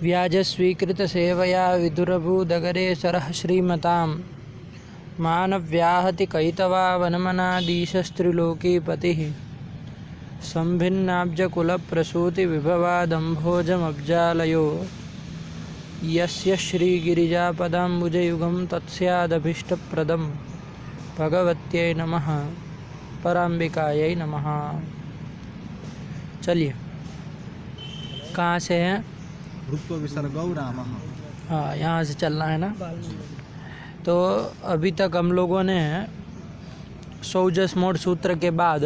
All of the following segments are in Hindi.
व्याजस्वीकृतसेवया विदुरभूदगरे सरः श्रीमतां मानव्याहति कैतवा वनमनादीशस्त्रिलोकीपतिः संभिन्नाब्जकुलप्रसूतिविभवादम्भोजमब्जालयो यस्य श्रीगिरिजापदाम्बुजयुगं तत्स्यादभीष्टप्रदं भगवत्यै नमः। पराम्बिकायै नमः। चलिए, कहाँ से हैं? भूत्वा विसर्गौ रामः। हाँ, यहाँ से चलना है ना। तो अभी तक हम लोगों ने सौजस्मोढ़ सूत्र के बाद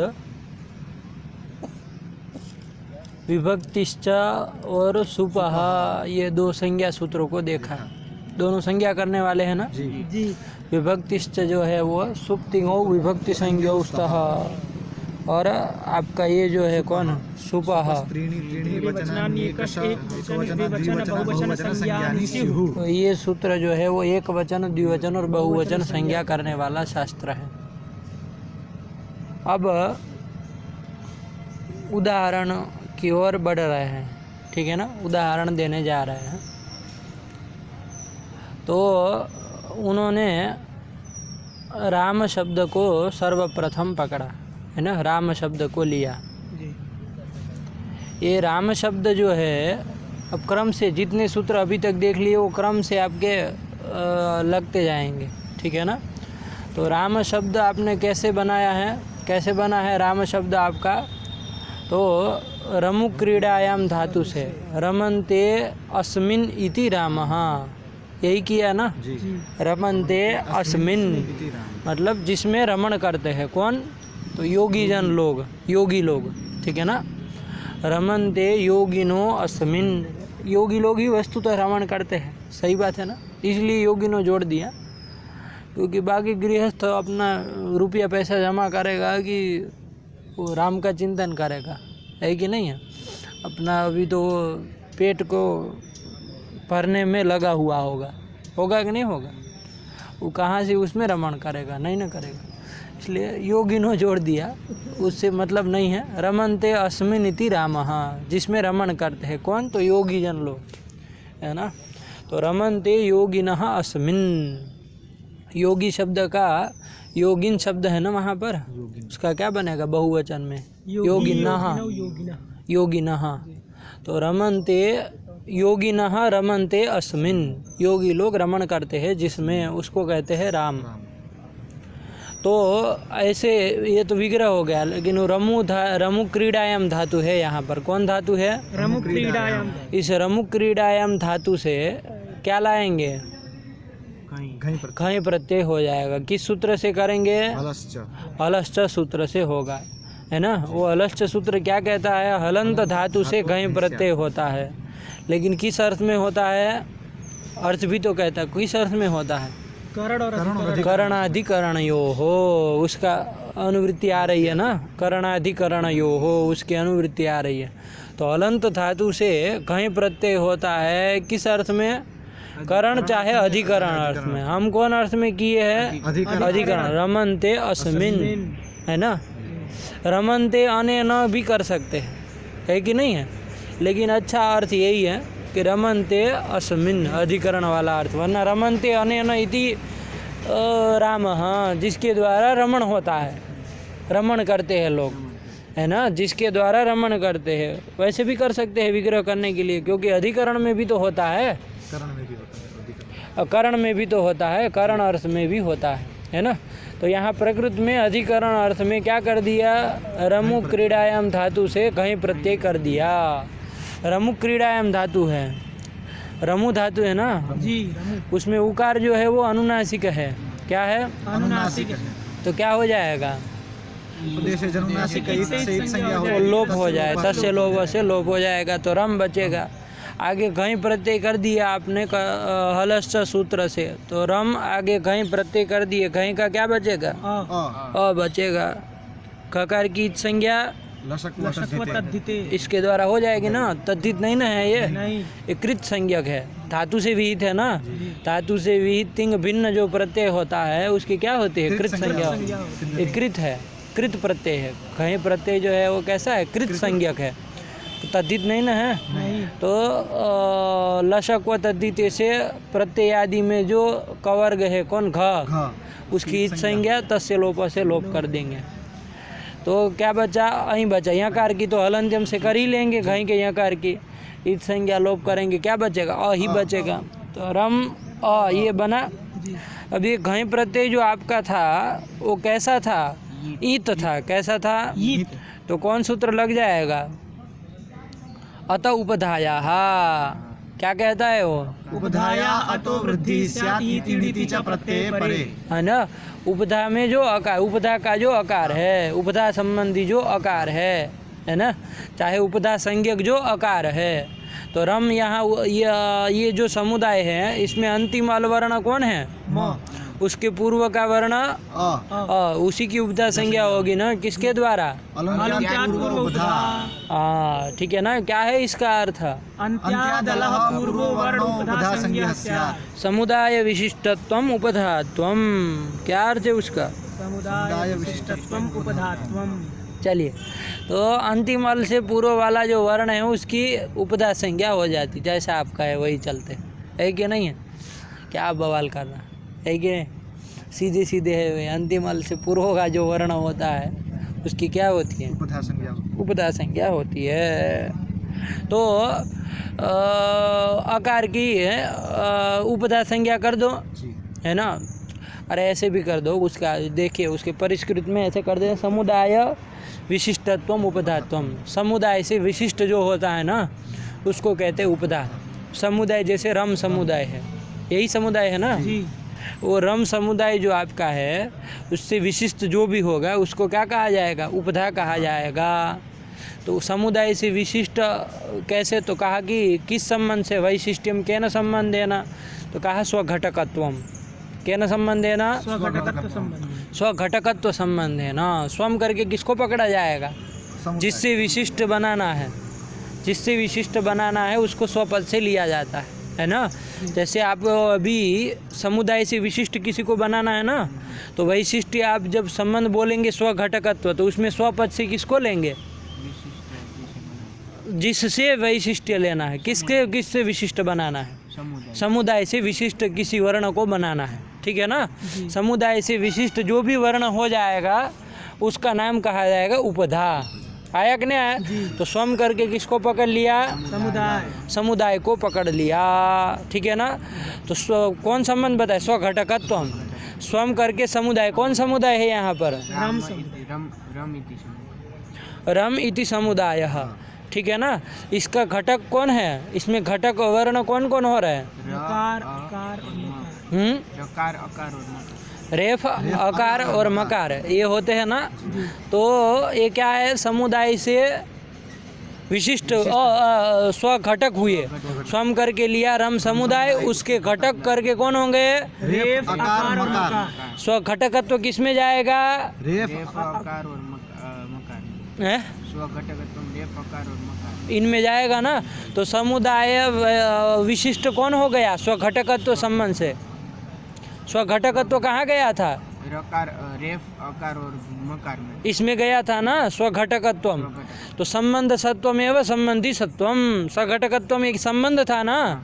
विभक्तिश्च और सुपः ये दो संज्ञा सूत्रों को देखा। दोनों संज्ञा करने वाले हैं ना जी। विभक्तिश्च जो है वो सुप्तिङौ विभक्ति संज्ञौ स्तः, और आपका ये जो है कौन सुपः, तो ये सूत्र जो है वो एक वचन द्विवचन और बहुवचन संज्ञा करने वाला शास्त्र है। अब उदाहरण की ओर बढ़ रहे हैं, ठीक है ना। उदाहरण देने जा रहे हैं। तो उन्होंने राम शब्द को सर्वप्रथम पकड़ा है ना, राम शब्द को लिया जी। ये राम शब्द जो है, अब क्रम से जितने सूत्र अभी तक देख लिए वो क्रम से आपके लगते जाएंगे, ठीक है ना। तो राम शब्द आपने कैसे बनाया है, कैसे बना है राम शब्द आपका? तो रमु क्रीडायाम धातु से रमन्ते अस्मिन् इति रामः, यही किया ना जी। रमन्ते अस्मिन् मतलब जिसमें रमण करते हैं, कौन? तो योगी जन लोग, योगी लोग, ठीक है ना। रमन्ते योगिनो अस्मिन्, योगी लोग ही वस्तु तो रमण करते हैं, सही बात है ना। इसलिए योगिनो जोड़ दिया, क्योंकि बाकी गृहस्थ अपना रुपया पैसा जमा करेगा कि वो राम का चिंतन करेगा, है कि नहीं है। अपना अभी तो पेट को भरने में लगा हुआ होगा कि नहीं होगा, वो कहाँ से उसमें रमण करेगा, नहीं ना करेगा। इसलिए योगिनो जोड़ दिया, उससे मतलब नहीं है। रमन्ते अस्मिन् इति रामः, जिसमें रमण करते हैं, कौन? तो योगी जन लोग, है ना। तो रमन्ते योगिनः अस्मिन्, योगी शब्द का योगिन शब्द है ना वहाँ पर, उसका क्या बनेगा बहुवचन में? योगिनः, योगिनः। तो रमन्ते योगिनः रमन्ते अस्मिन्, योगी लोग रमण करते हैं जिसमें, उसको कहते हैं राम। तो ऐसे ये तो विग्रह हो गया, लेकिन रमु क्रीडायाम धातु है यहाँ पर। कौन धातु है? रमु क्रीडायाम। इस रमु क्रीडायाम धातु से क्या लाएंगे? घई प्रत्यय हो जाएगा। किस सूत्र से करेंगे? अलश्च सूत्र से होगा, है ना। वो अलश्च सूत्र क्या कहता है? हलंत धातु से घई प्रत्यय होता है, लेकिन किस अर्थ में होता है? अर्थ भी तो कहता है, किस अर्थ में होता है? करणाधिकरणयो हो, उसका अनुवृत्ति आ रही है ना, करणाधिकरणयो हो, उसकी अनुवृत्ति आ रही है। तो हलंत धातु से घई प्रत्यय होता है किस अर्थ में? करण चाहे अधिकरण अर्थ में। हम कौन अर्थ में किए हैं? अधिकरण। रमन्ते अस्मिन्, है ना। रमन्ते अनेन भी कर सकते हैं, है कि नहीं है, लेकिन अच्छा अर्थ यही है कि रमन्ते अस्मिन्, अधिकरण वाला अर्थ। वरना रमन्ते अनेन इति रामः, जिसके द्वारा रमण होता है, रमण करते हैं लोग, है ना, जिसके द्वारा रमण करते हैं। वैसे भी कर सकते हैं विग्रह करने के लिए, क्योंकि अधिकरण में भी तो होता है, करण में भी तो होता है, करण अर्थ में भी होता है ना। तो यहाँ प्रकृत में अधिकरण अर्थ में क्या कर दिया? रमु क्रीडायाम धातु से घई प्रत्यय कर दिया। रमु क्रीडायाम धातु है, रमु धातु है ना जी। उसमें उकार जो है वो अनुनासिक है। क्या है? अनुनासिक है। तो क्या हो जाएगा? लोप हो जाए, तस्य लोभ से लोप हो जाएगा, तो रम बचेगा। आगे घई प्रत्यय कर दिया आपने हलश्च सूत्र से, तो रम आगे घई प्रत्यय कर दिए, घई का क्या बचेगा? अ बचेगा। ककार की संज्ञा इसके द्वारा हो जाएगी ना, तद्धित नहीं ना है ये कृत संज्ञक है, धातु से विहित है ना। धातु से विहित तिंग भिन्न जो प्रत्यय होता है उसकी क्या होती है? कृत संज्ञा। ये कृत है, कृत प्रत्यय है। कहीं प्रत्यय जो है वो कैसा है? कृत संज्ञक है। तद्धित नहीं ना है, नहीं। तो लशक व तद्धित से प्रत्यय आदि में जो कवर्ग है कौन घ, घ उसकी ईद संज्ञा तस्य लोप से लोप कर देंगे। तो क्या बचा, अहीं बचा, यकार की तो हलंत्यम से कर ही लेंगे, घई के यकार की ईद संज्ञा लोप करेंगे, क्या बचेगा, अ ही बचेगा। तो रम अ ये बना। जी। अब ये घई प्रत्यय जो आपका था वो कैसा था, ईत था, कैसा था, ईत। तो कौन सूत्र लग जाएगा, अत उपधाया। क्या कहता है वो, उपधाया अतो वृद्धि स्यात् इति णिति च प्रत्यय परे। है ना। उपधा में जो अकार, उपधा का जो अकार है, उपधा संबंधी जो अकार है ना, चाहे उपधा संज्ञक जो अकार है, तो रम यहाँ ये जो समुदाय है इसमें अंतिम अलवर्ण कौन है, म। उसके पूर्व का वर्ण अ उसी की उपधा संज्ञा होगी ना, किसके द्वारा, अन्त्यात् पूर्व उपधा। ठीक है ना। क्या है इसका अर्थ, अन्त्यादलः पूर्वो वर्ण उपधा संज्ञः स्यात्। समुदाय विशिष्टत्वम उपधात्वम, क्या अर्थ है उसका, समुदाय विशिष्टत्वम उपधात्वम। चलिए, तो अंतिम अल से पूर्व वाला जो वर्ण है उसकी उपधा संज्ञा हो जाती, जैसा आपका है वही चलते है कि नहीं है, क्या आप बवाल करना है कि नहीं, सीधे सीधे है वे। अंतिम अल से पूर्व का जो वर्ण होता है उसकी क्या होती है, उपधा संज्ञा उपधा संज्ञा होती है। तो अकार की उपधा संज्ञा कर दो, जी। है ना। अरे ऐसे भी कर दो, उसका देखिए उसके परिष्कृत में ऐसे कर दे, समुदाय विशिष्टत्वम उपधात्वम। समुदाय से विशिष्ट जो होता है ना उसको कहते हैं उपधा। समुदाय जैसे रम समुदाय है, यही समुदाय है ना, जी। वो रम समुदाय जो आपका है उससे विशिष्ट जो भी होगा उसको क्या कहा जाएगा, उपधा कहा जाएगा। तो समुदाय से विशिष्ट कैसे, तो कहा कि किस संबंध से, वैशिष्ट्यम केन संबंधेन, तो कहा स्वघटकत्वम, केन संबंधेन, स्वघटकत्व संबंध। स्वघटकत्व संबंध है ना। स्वम करके किसको पकड़ा जाएगा, जिससे विशिष्ट बनाना है, जिससे विशिष्ट बनाना है उसको स्वपद से लिया जाता है ना। जैसे आप अभी समुदाय से विशिष्ट किसी को बनाना है ना, तो वैशिष्ट्य आप जब संबंध बोलेंगे स्वघटकत्व, तो उसमें स्वपद से किसको लेंगे, जिससे वैशिष्ट्य लेना है, किससे विशिष्ट बनाना है, समुदाय से विशिष्ट किसी वर्ण को बनाना है, ठीक है ना। समुदाय से विशिष्ट जो भी वर्ण हो जाएगा उसका नाम कहा जाएगा उपधा। आया कि नहीं आया, तो स्वम करके किसको पकड़ लिया, समुदाय को पकड़ लिया, ठीक है ना। तो कौन संबंध बताए, स्वघटकत्व। हम स्वम करके समुदाय, कौन समुदाय है यहाँ पर, रम इति समुदाय, ठीक है ना। इसका घटक कौन है, इसमें घटक वर्ण कौन कौन हो रहा है, रेफ अकार और मकार, ये होते हैं ना। तो ये क्या है, समुदाय से विशिष्ट स्वघटक हुए, स्वम करके लिया रम समुदाय, उसके घटक करके कौन होंगे, रेफ अकार मकार। स्वघटकत्व किस में जाएगा, रेफ अकार और मकार। है स्वघटकत्व इनमें जाएगा ना। तो समुदाय विशिष्ट कौन हो गया, स्वघटकत्व संबंध से। स्वघटकत्व कहाँ गया था, रेफ अकार और मकार में, इसमें गया था ना स्वघटकत्वम। तो संबंध सत्वमेव संबंधी सत्वम, स्वघटकत्व में एक संबंध था ना,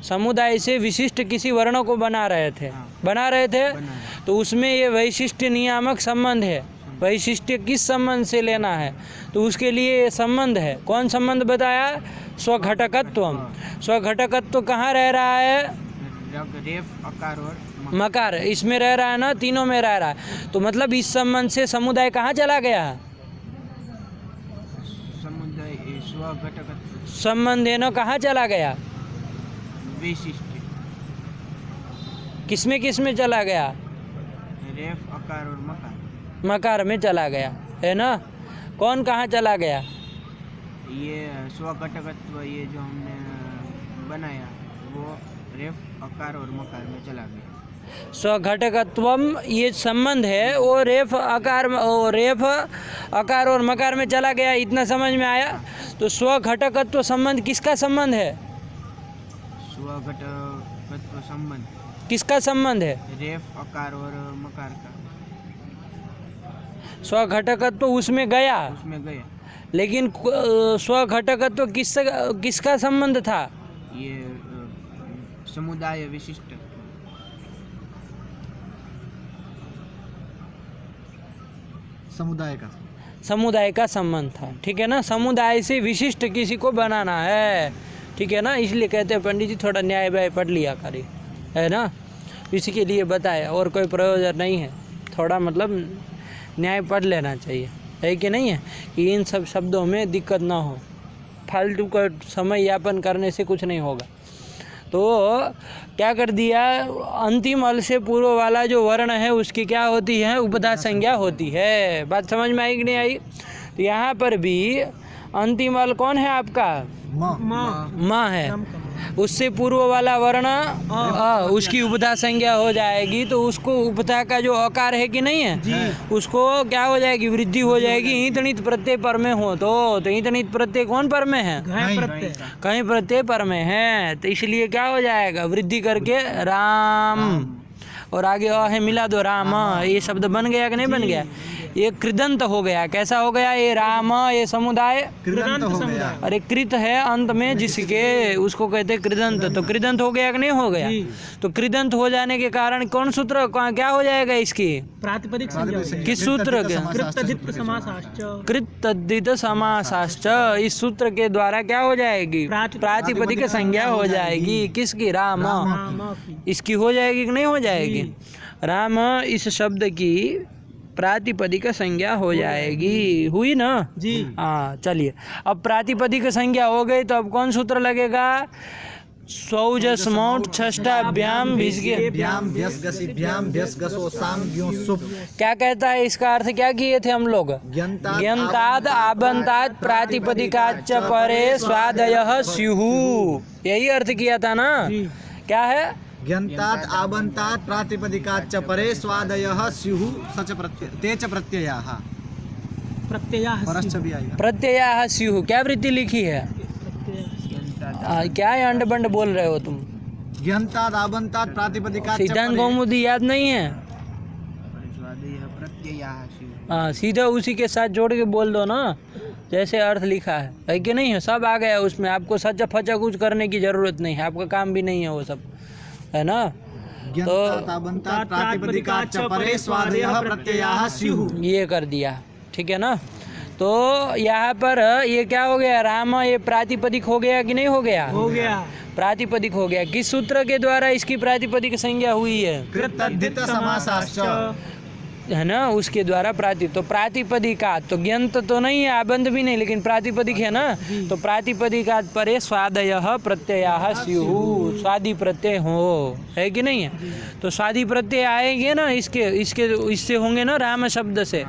समुदाय से विशिष्ट किसी वर्ण को बना रहे थे, तो उसमें ये वैशिष्ट्य नियामक संबंध है। वैशिष्ट्य किस संबंध से लेना है, तो उसके लिए ये संबंध है। कौन संबंध बताया, स्वघटकत्वम। स्वघटकत्व कहाँ रह रहा है, रेफ अकार और मकार, इसमें रह रहा है ना, तीनों में रह रहा है। तो मतलब इस संबंध से समुदाय कहाँ चला गया, समुदाय स्वघटकत्व संबंध है ना, कहाँ चला गया, विशिष्ट, किसमें चला गया, रेफ अकार और मकार, मकार में चला गया, है ना। कौन कहाँ चला गया, ये स्वघटकत्व ये जो हमने बनाया वो रेफ अकार और मकार में चला गया। स्वघटकत्वम ये संबंध है, वो रेफ अकार और मकार में चला गया, इतना समझ में आया। तो स्वघटकत्व संबंध किसका संबंध है, स्वघटकत्व संबंध किसका संबंध है, रेफ अकार और मकार का। स्वघटकत्व उसमें गया, लेकिन स्वघटकत्व किसका संबंध था? ये समुदाय विशिष्ट। समुदाय का संबंध था, ठीक है ना। समुदाय से विशिष्ट किसी को बनाना है, ठीक है ना। इसलिए कहते हैं पंडित जी थोड़ा न्याय व्याय पढ़ लिया करिए, है ना। इसी के लिए बताया, और कोई प्रयोजन नहीं है। थोड़ा मतलब न्याय पढ़ लेना चाहिए, है कि नहीं है, कि इन सब शब्दों में दिक्कत ना हो। फालतू का समय यापन करने से कुछ नहीं होगा। तो क्या कर दिया, अंतिम अल से पूर्व वाला जो वर्ण है उसकी क्या होती है, उपधा संज्ञा होती है। बात समझ में आई कि नहीं आई? तो यहाँ पर भी अंतिम अल कौन है आपका? माँ है। उससे पूर्व वाला वर्ण उसकी उपधा संज्ञा हो जाएगी, तो उसको उपधा का जो अकार है कि नहीं है, उसको क्या हो जाएगी, वृद्धि हो जाएगी। ईंत नीत प्रत्यय पर में हो तो ईंत नीत प्रत्यय कौन पर में है? कहीं प्रत्यय पर में है, तो इसलिए क्या हो जाएगा, वृद्धि करके राम, और आगे अ है मिला दो राम। ये शब्द बन गया कि नहीं बन गया? ये कृदंत हो गया। कैसा हो गया? ये राम, ये समुदाय कृदंत हो गया। अरे कृत है अंत में जिसके, उसको कहते हैं कृदंत। तो कृदंत हो गया कि नहीं हो गया? तो कृदंत हो जाने के कारण कौन सूत्र क्या हो जाएगा इसकी? प्रातिपदिक संज्ञा। किस सूत्र के? कृतधित समासाश्च। कृतधित समासाश्च। इस सूत्र के द्वारा क्या हो जाएगी? प्रातिपदिक संज्ञा हो जाएगी। किसकी? राम। इसकी हो जाएगी कि नहीं हो जाएगी? राम इस शब्द की प्रातिपदिक संज्ञा हो जाएगी। हुई ना जी? हाँ, चलिए। अब प्रातिपदिक संज्ञा हो गई तो अब कौन सूत्र लगेगा? सौजस मौट छष्टाभ्याम भिजगे। क्या कहता है? इसका अर्थ क्या किए थे हम लोग? ज्ञन्ताद आबन्ताद प्रातिपदिकाच्च परे स्वादयः स्युः, यही अर्थ किया था ना। क्या है? ज्ञन्तात् आबन्तात् प्रातिपदिकाच्च परे स्वादयः स्युः सच प्रत्यय ते च प्रत्ययाः। प्रत्ययाः परश्च भी आएगा। प्रत्ययाः स्युः क्या वृत्ति लिखी है? क्या है अंड बंड बोल रहे हो तुम? ज्ञन्तात् आबन्तात् प्रातिपदिकाच्च सिद्धांत कौमुदी याद नहीं है? हाँ, सीधा उसी के साथ जोड़ के बोल दो ना, जैसे अर्थ लिखा है कि नहीं है? सब आ गया उसमें। आपको सच्चा फचा कुछ करने की जरूरत नहीं है, आपका काम भी नहीं है वो सब, है ना। ज्ञन्तात् आबन्तात् प्रातिपदिकाच्च परे स्वादयः प्रत्ययाः स्युः, ये कर दिया, ठीक है ना। तो यहाँ पर ये क्या हो गया? राम, ये प्रातिपदिक हो गया कि नहीं हो गया? हो गया। प्रातिपदिक हो गया। किस सूत्र के द्वारा इसकी प्रातिपदिक संज्ञा हुई है? कृतधित समासाश्च, है ना, उसके द्वारा तो प्रातिपदिका तो ज्ञंत तो नहीं है, आबंध भी नहीं, लेकिन प्रातिपदिक है ना। तो प्रातिपदिकात् परे स्वादयः प्रत्ययाः स्युः, स्वादि प्रत्यय हो, है कि नहीं है? तो स्वादि प्रत्यय आएंगे ना इससे होंगे ना राम शब्द से।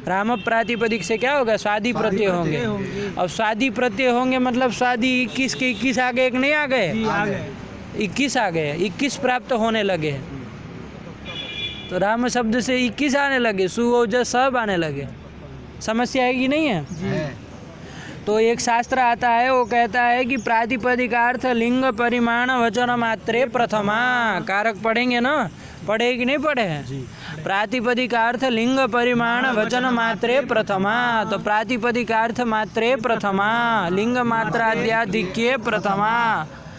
राम प्रातिपदिक से क्या होगा? स्वादि प्रत्यय होंगे। अब स्वादि प्रत्यय होंगे मतलब स्वादि 21 के 21 आ गए कि नहीं आ गए? 21 आ गए, 21 प्राप्त होने लगे। तो राम शब्द से 21 आने लगे, सुओजस सब आने लगे। समस्या है कि नहीं है? तो एक शास्त्र आता है, वो कहता है कि प्रातिपदिकार्थ लिंग परिमाण वचन मात्रे प्रथमा। कारक पढ़ेंगे ना? पढ़े कि नहीं पढ़े? प्रातिपदिकार्थ लिंग परिमाण वचन मात्रे प्रथमा। तो प्रातिपदिकार्थ मात्रे प्रथमा, लिंग मात्राद्याधिक्ये प्रथमा,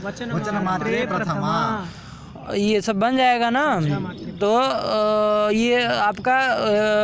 वचन मात्रे प्रथमा, ये सब बन जाएगा ना। तो ये आपका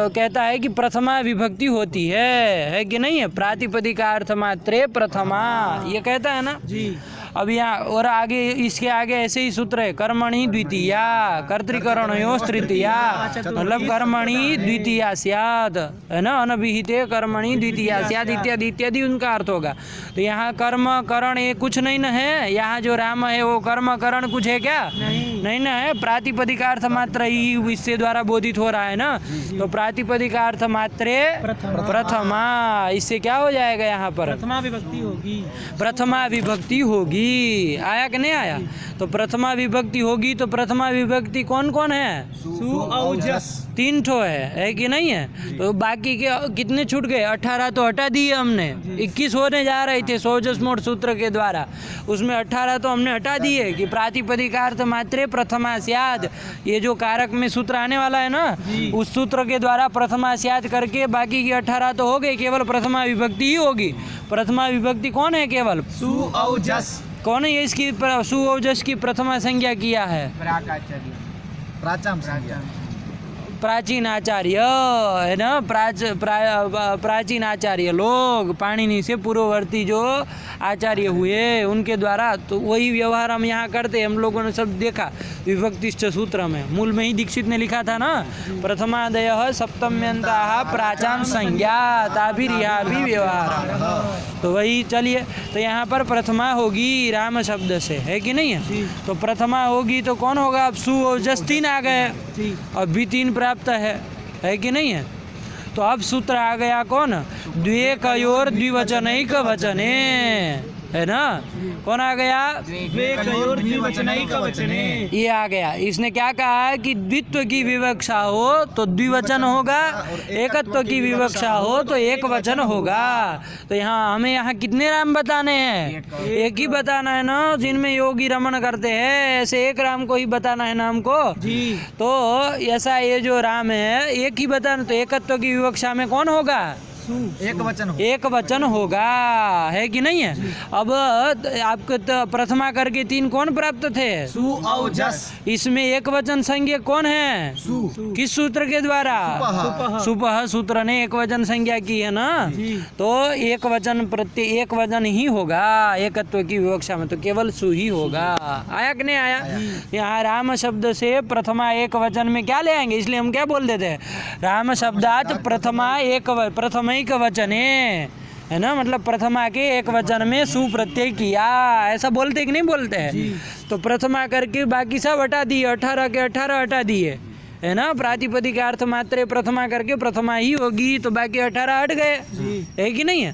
कहता है कि प्रथमा विभक्ति होती है कि नहीं है? प्रातिपदिकार्थ मात्रे प्रथमा, ये कहता है ना जी। अब यहाँ और आगे, इसके आगे ऐसे ही सूत्र है, कर्मणि द्वितीया कर्तृकरणयोः तृतीया, मतलब कर्मणि द्वितीया स्यात्, है ना। अनभिहिते कर्मणि द्वितीया स्यात् इत्यादि इत्यादि उनका अर्थ होगा। तो यहाँ कर्म करण ये कुछ नहीं न है। यहाँ जो राम है वो कर्म करण कुछ है क्या? नहीं ना है। प्रातिपदिकार्थ मात्र ही इससे द्वारा बोधित हो रहा है ना। तो प्रातिपदिकार्थ मात्रे प्रथमा, इससे क्या हो जाएगा? यहाँ पर प्रथमा विभक्ति होगी। प्रथमा विभक्ति होगी। आया कि नहीं आया? तो प्रथमा विभक्ति होगी। तो प्रथमा विभक्ति कौन कौन है? सु औजस 3 ठो है कि नहीं है? तो बाकी के कितने छूट गए? 18 तो हटा दिए हमने, 21 होने जा रहे थे सौजस मोट सूत्र के द्वारा, उसमें 18 तो हमने हटा दिए कि प्रातिपदिकार्थ मात्रे प्रथमा स्याद, ये जो कारक में सूत्र आने वाला है ना, उस सूत्र के द्वारा प्रथमा स्याद करके बाकी की 18 तो हो गई, केवल प्रथमा विभक्ति ही होगी। प्रथमा विभक्ति कौन है? केवल सुऔजस। कौन है इसकी सुऔजस की प्रथमा संज्ञा किया है? प्राकाचार्य, प्राचाम संज्ञा। प्राचीन आचार्य है ना, प्राचीन आचार्य लोग, पाणिनि से पूर्ववर्ती जो आचार्य हुए उनके द्वारा, तो वही व्यवहार हम यहाँ करते। हम लोगों ने सब देखा विभक्तिश्च सूत्र में, मूल में ही दीक्षित ने लिखा था ना, प्रथमादयः सप्तम्यन्ताः प्राचाम संज्ञा ताभिर्या भी व्यवहार। तो वही चलिए, तो यहाँ पर प्रथमा होगी राम शब्द से, है कि नहीं है? तो प्रथमा होगी तो कौन होगा? अब सुऔजस 3 आ गए, अब भी 3 प्राप्त है कि नहीं है? तो अब सूत्र आ गया कौन? द्वेकयोर द्विवचनैक वचने, है ना? कौन आ गया? द्वेकयोर द्विवचनैक वचने। ये आ गया। इसने क्या कहा है कि द्वित्व की विवक्षा हो तो द्विवचन होगा, एकत्व की विवक्षा हो तो एक वचन होगा। तो यहाँ हमें यहाँ कितने राम बताने हैं? एक ही बताना है ना, जिनमें योगी रमण करते हैं, ऐसे एक राम को ही बताना है ना हमको जी। तो ऐसा ये जो राम है एक ही बताना, तो एकत्व की विवक्षा में कौन होगा? एक वचन हो। एक वचन होगा, है कि नहीं है? अब आपको तो प्रथमा करके 3 कौन प्राप्त थे? सुऔजस। इसमें एक वचन संज्ञा कौन है? सु। किस सूत्र के द्वारा? सुपह। सुपह सूत्र ने एक वचन संज्ञा की है ना, तो एक वचन प्रत्यय एक वचन ही होगा एकत्व की विवक्षा में, तो केवल सु ही होगा। आया कि नहीं आया? यहाँ राम शब्द से प्रथमा एक वचन में क्या ले आएंगे? इसलिए हम क्या बोल देते हैं? राम शब्दात प्रथमा एक वचने, है ना, मतलब प्रथमा के एक वचन में सु प्रत्यय किया, ऐसा बोलते कि नहीं बोलते हैं? तो प्रथमा करके बाकी सब हटा दिए, 18 के 18 हटा दिए, है ना। प्रातिपदिक अर्थ मात्रे प्रथमा करके प्रथमा ही होगी, तो बाकी 18 हट गए, है कि नहीं है?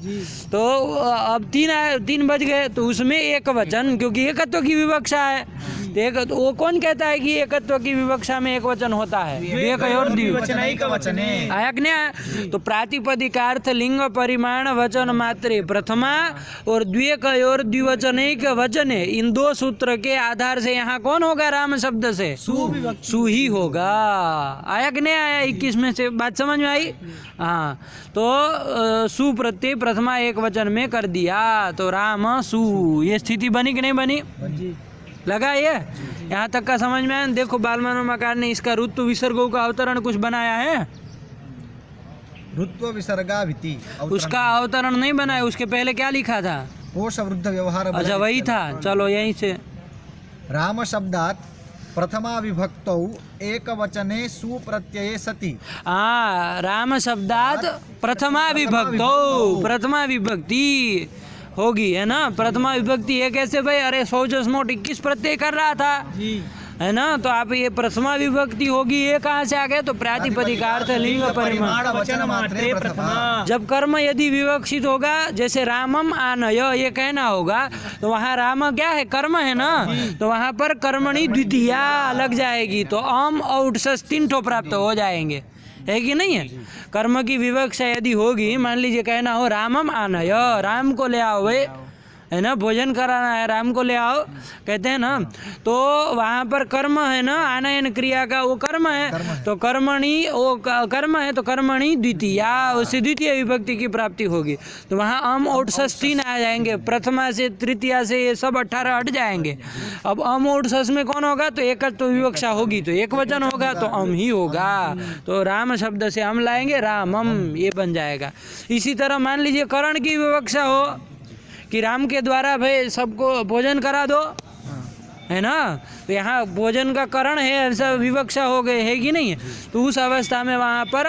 तो अब 3 बच गए, तो उसमें एक वचन, क्योंकि एकत्व की विवक्षा है, तो वो कौन कहता है कि एकत्व की विवक्षा में एक वचन होता है? द्वेकयोर द्विवचनैक वचने। आया कि नहीं? तो प्रातिपदिकार्थ लिंग परिमाण वचन मात्रे प्रथमा और द्वेकयोर द्विवचनैक वचने, इन 2 सूत्र के आधार से यहाँ कौन होगा? राम शब्द से सु ही होगा। आया कि नहीं आया? 21 में से बात समझ में आई? हाँ, तो सु प्रत्यय प्रथमा एक वचन में कर दिया, तो राम सु, ये स्थिति बनी कि नहीं बनी? लगा ये? यहाँ तक का समझ में आया? देखो बालमानवमाकार ने इसका ऋतु विसर्गों का अवतरण कुछ बनाया है, ऋत्व विसर्गाभिति, उसका अवतरण नहीं बनाया, उसके पहले क्या लिखा था? कोश वृद्ध व्यवहार। अच्छा वही था, चलो यहीं से। राम शब्दात प्रथमा विभक्तौ एक वचने सुप्रत्यये सति। हाँ, राम शब्दात प्रथमा विभक्तो, प्रथमा विभक्ति होगी, है ना। प्रथमा विभक्ति है कैसे भाई? अरे 100 मोट 21 प्रत्यय कर रहा था, है ना, तो आप ये प्रथमा विभक्ति होगी, ये कहाँ से आ गए? तो प्रातिपदिकार्थ लिंग परिमाण वचन मात्रे प्रथमा। जब कर्म यदि विवक्षित होगा, जैसे रामम आनय ये कहना होगा, तो वहाँ राम क्या है? कर्म है ना, तो वहाँ पर कर्मणि द्वितीया लग जाएगी, तो अम और 3 ठो प्राप्त हो जाएंगे, है कि नहीं है? कर्म की विवक्षा यदि होगी, मान लीजिए कहना हो रामम आनय, राम को ले आओ भाई, है ना, भोजन कराना है, राम को ले आओ, कहते हैं ना, तो वहाँ पर कर्म है ना, आनयन क्रिया का वो कर्म है, तो कर्मणि, वो कर्म है, तो कर्मणि द्वितीया, उससे द्वितीय विभक्ति की प्राप्ति होगी, तो वहाँ अम और 3 आ जाएंगे, प्रथमा से तृतीया से ये सब 18 हट जाएंगे। अब अम और सस में कौन होगा? तो एकत्व विवक्षा होगी, तो एक वचन होगा, तो अम ही होगा, तो राम शब्द से हम लाएंगे रामम, ये बन जाएगा। इसी तरह मान लीजिए करण की विवक्षा हो कि राम के द्वारा भाई सबको भोजन करा दो, है ना, तो यहाँ भोजन का करण है, ऐसा विवक्षा हो गए, है कि नहीं है? तो उस अवस्था में वहाँ पर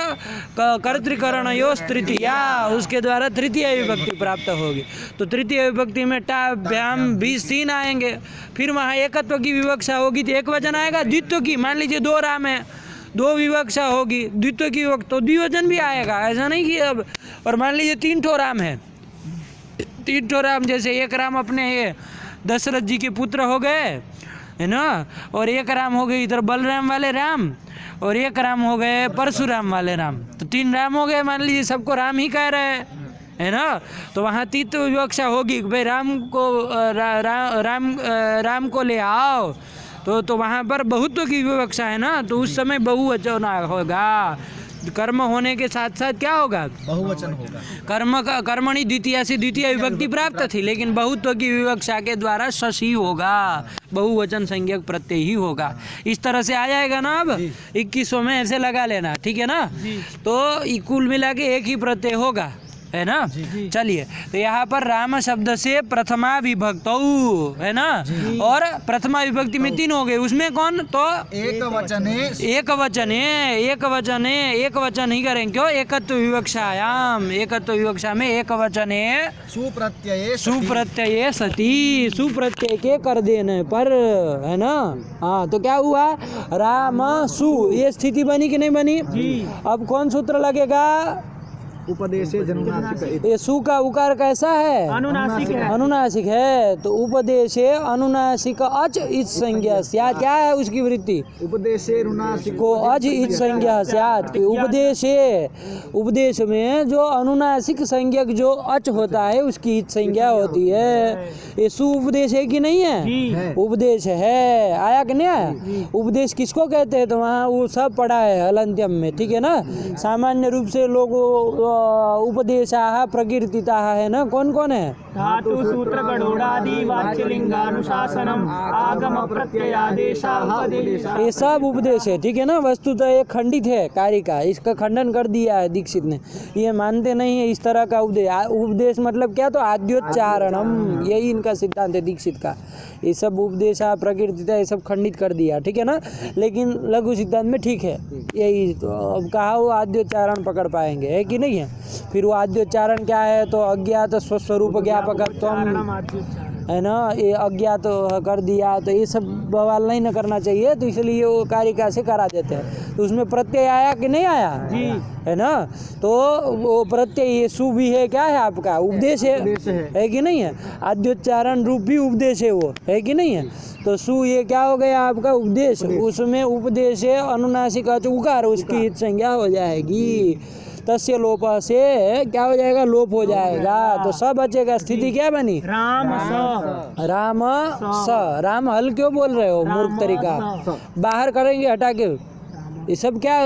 कर्तृकरण योस् तृतीया, उसके द्वारा तृतीय विभक्ति प्राप्त होगी, तो तृतीय विभक्ति में टा भ्याम 20 आएंगे, फिर वहाँ एकत्व की विवक्षा होगी, तो एक वचन आएगा। द्वित्व की, मान लीजिए 2 राम है, 2 विवक्षा होगी, द्वित्व की विभक्ति, तो द्विवचन भी आएगा, ऐसा नहीं कि अब, और मान लीजिए 3 ठो राम है, 3 ठो राम, जैसे एक राम अपने ये दशरथ जी के पुत्र हो गए, है ना, और एक राम हो गए इधर बलराम वाले राम, और एक राम हो गए परशुराम वाले राम, तो 3 राम हो गए, मान लीजिए सबको राम ही कह रहे हैं, है ना, तो वहाँ तृतीय विवक्षा होगी, भाई राम को राम को ले आओ, तो वहाँ पर बहुत्व की विवक्षा है ना, तो उस समय बहुवचन होगा। कर्म होने के साथ साथ क्या होगा? बहुवचन होगा। कर्मणि द्वितीया से द्वितीय विभक्ति प्राप्त थी, लेकिन बहुत्व की विवक्षा के द्वारा शशि होगा, बहुवचन संज्ञक प्रत्यय ही होगा। इस तरह से आ जाएगा ना। अब 2100 में ऐसे लगा लेना, ठीक है ना। तो कुल मिला के एक ही प्रत्यय होगा, है ना। चलिए, तो यहाँ पर राम शब्द से प्रथमा विभक्त है ना, और प्रथमा विभक्ति में 3 हो गए, उसमें कौन? तो एक वचन ही करें, क्यों? एकत्व विवक्षायाम, एकत्व विवक्षा में एक वचन है। सुप्रत्यय सती, सुप्रत्यय के कर देने पर, है ना। हाँ, तो क्या हुआ? राम सु, ये स्थिति बनी कि नहीं बनी? अब कौन सूत्र लगेगा? उपदेशे जनुनासिक। ये सु का उकार कैसा है? अनुनासिक है। अनुनासिक है, तो उपदेशे अनुनासिक अच इच संज्ञा स्यात्। क्या है उसकी वृत्ति? उपदेशे अनुनासिक को अज इच संज्ञा स्यात्। उपदेश में जो अनुनासिक संज्ञक जो अच होता है उसकी इच संज्ञा होती है। ये सु उपदेश है कि नहीं है? उपदेश है। आया कि नहीं आया? उपदेश किसको कहते हैं? तो वहाँ वो सब पढ़ा है हलंत्यम में, ठीक है ना। सामान्य रूप से लोग उपदेशाः प्रकीर्तिताः है ना। कौन कौन है? धातु सूत्र गणोडादि वाच्यलिंगानुशासनम आगम प्रत्ययादेशा उपदेशा, ये सब उपदेश है, ठीक है ना। वस्तुतः ये खंडित है कारिका, इसका खंडन कर दिया है दीक्षित ने। ये मानते नहीं है इस तरह का उपदेश। उपदेश मतलब क्या? तो आद्योच्चारणम, यही इनका सिद्धांत है दीक्षित का। ये सब उपदेशा प्रकीर्तिता ये सब खंडित कर दिया, ठीक है ना। लेकिन लघु सिद्धांत में ठीक है यही। तो अब कहा वो आद्योच्चारण पकड़ पाएंगे, है कि नहीं है। फिर वो आद्योच्चारण क्या है? तो अज्ञात स्वस्वरूप ज्ञापकत्वम, है ना। ये अज्ञात कर दिया, तो ये सब बवाल नहीं न करना चाहिए, तो इसलिए वो कारिका से करा देते हैं। तो उसमें प्रत्यय आया कि नहीं आया? है ना। तो वो प्रत्यय ये सु भी है, क्या है आपका? उपदेश है कि नहीं है। आद्योच्चारण रूप भी उपदेश है, वो है कि नहीं है। तो सु ये क्या हो गया आपका? उपदेश। उसमें उपदेश है अनुनासिक उकार, उसकी हित संज्ञा हो जाएगी। तस्य लोप से क्या हो जाएगा? लोप हो जाएगा, तो सब बचेगा। स्थिति क्या बनी? राम स, राम स। राम हल क्यों बोल रहे हो? मूर्ख तरीका, बाहर करेंगे हटा के। ये सब क्या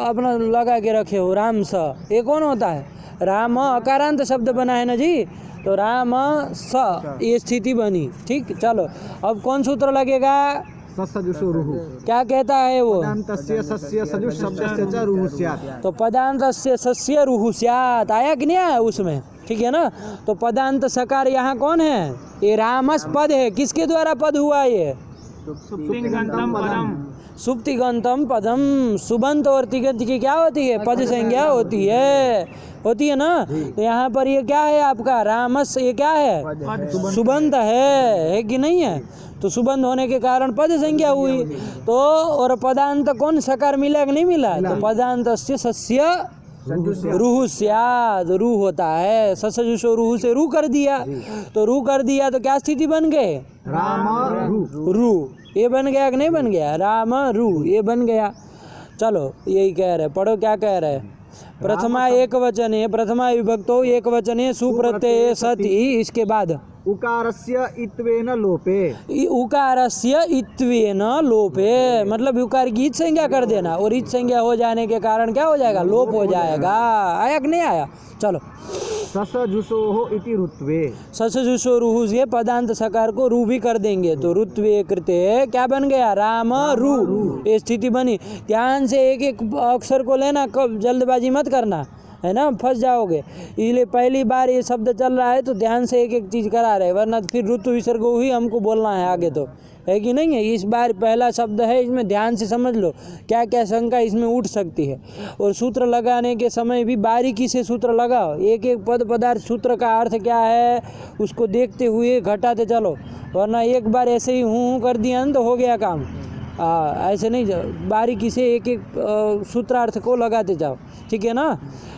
अपना लगा के रखे हो? राम स, ये कौन होता है? राम अकारांत शब्द बना है ना जी, तो राम स, ये स्थिति बनी, ठीक। चलो, अब कौन सूत्र लगेगा? ससजुषो रुहु। क्या कहता है वो? पदान्तस्य सस्य सजुष शब्दस्य च रुहु स्यात्। तो पदान्तस्य सस्य रुहु स्यात् आया कि नहीं आया उसमें, ठीक है ना। तो पदांत सकार यहाँ कौन है? ये रामस पद है। किसके द्वारा पद हुआ ये? सुप्तिगंतम पदम, सुप्तिगंतम पदम। सुबंत और तिगंत की क्या होती है? पद संज्ञा होती है ना। तो यहाँ पर ये क्या है आपका? रामस, ये क्या है? सुबंत है कि नहीं है। तो सुबंध होने के कारण पद संज्ञा हुई। तो और पदांत कौन सकार मिला कि नहीं मिला? तो पदांत से सस्य रूह स्याद, रूह होता है। ससजुषो रूह से रूह कर दिया, तो रूह कर दिया तो क्या स्थिति बन गए? राम रूह, ये बन गया कि नहीं बन गया? राम रूह, ये बन गया। चलो, यही कह रहे, पढ़ो क्या कह रहे हैं। प्रथमा एक वचन है, प्रथमा विभक्तो एक वचन है, सुप्रत्यय सति। इसके बाद उकारस्य इत्वेन लोपे। उकारस्य इत्वेन लोपे, मतलब उकार की इच संज्ञा कर देना, और इच संज्ञा हो जाने के कारण क्या हो जाएगा? लोप हो जाएगा। आया कि नहीं आया? चलो, ससजुषोः इति रुत्वे। ससजुषो रुहु से पदांत सकार को रू भी कर देंगे, तो रुत्वे कृते क्या बन गया? राम रू, ये स्थिति बनी। ध्यान से एक एक अक्षर को लेना, कब जल्दबाजी मत करना, है ना, फंस जाओगे। इसलिए पहली बार ये शब्द चल रहा है तो ध्यान से एक एक चीज़ करा रहे, वरना फिर ऋतु विसर्ग ही हमको बोलना है आगे, तो है कि नहीं है। इस बार पहला शब्द है, इसमें ध्यान से समझ लो क्या क्या शंका इसमें उठ सकती है। और सूत्र लगाने के समय भी बारीकी से सूत्र लगाओ। एक एक पद पदार्थ सूत्र का अर्थ क्या है उसको देखते हुए घटाते चलो, वरना एक बार ऐसे ही हूँ कर दिया तो हो गया काम। ऐसे नहीं जाओ, बारीकी से एक एक सूत्रार्थ को लगाते जाओ, ठीक है ना।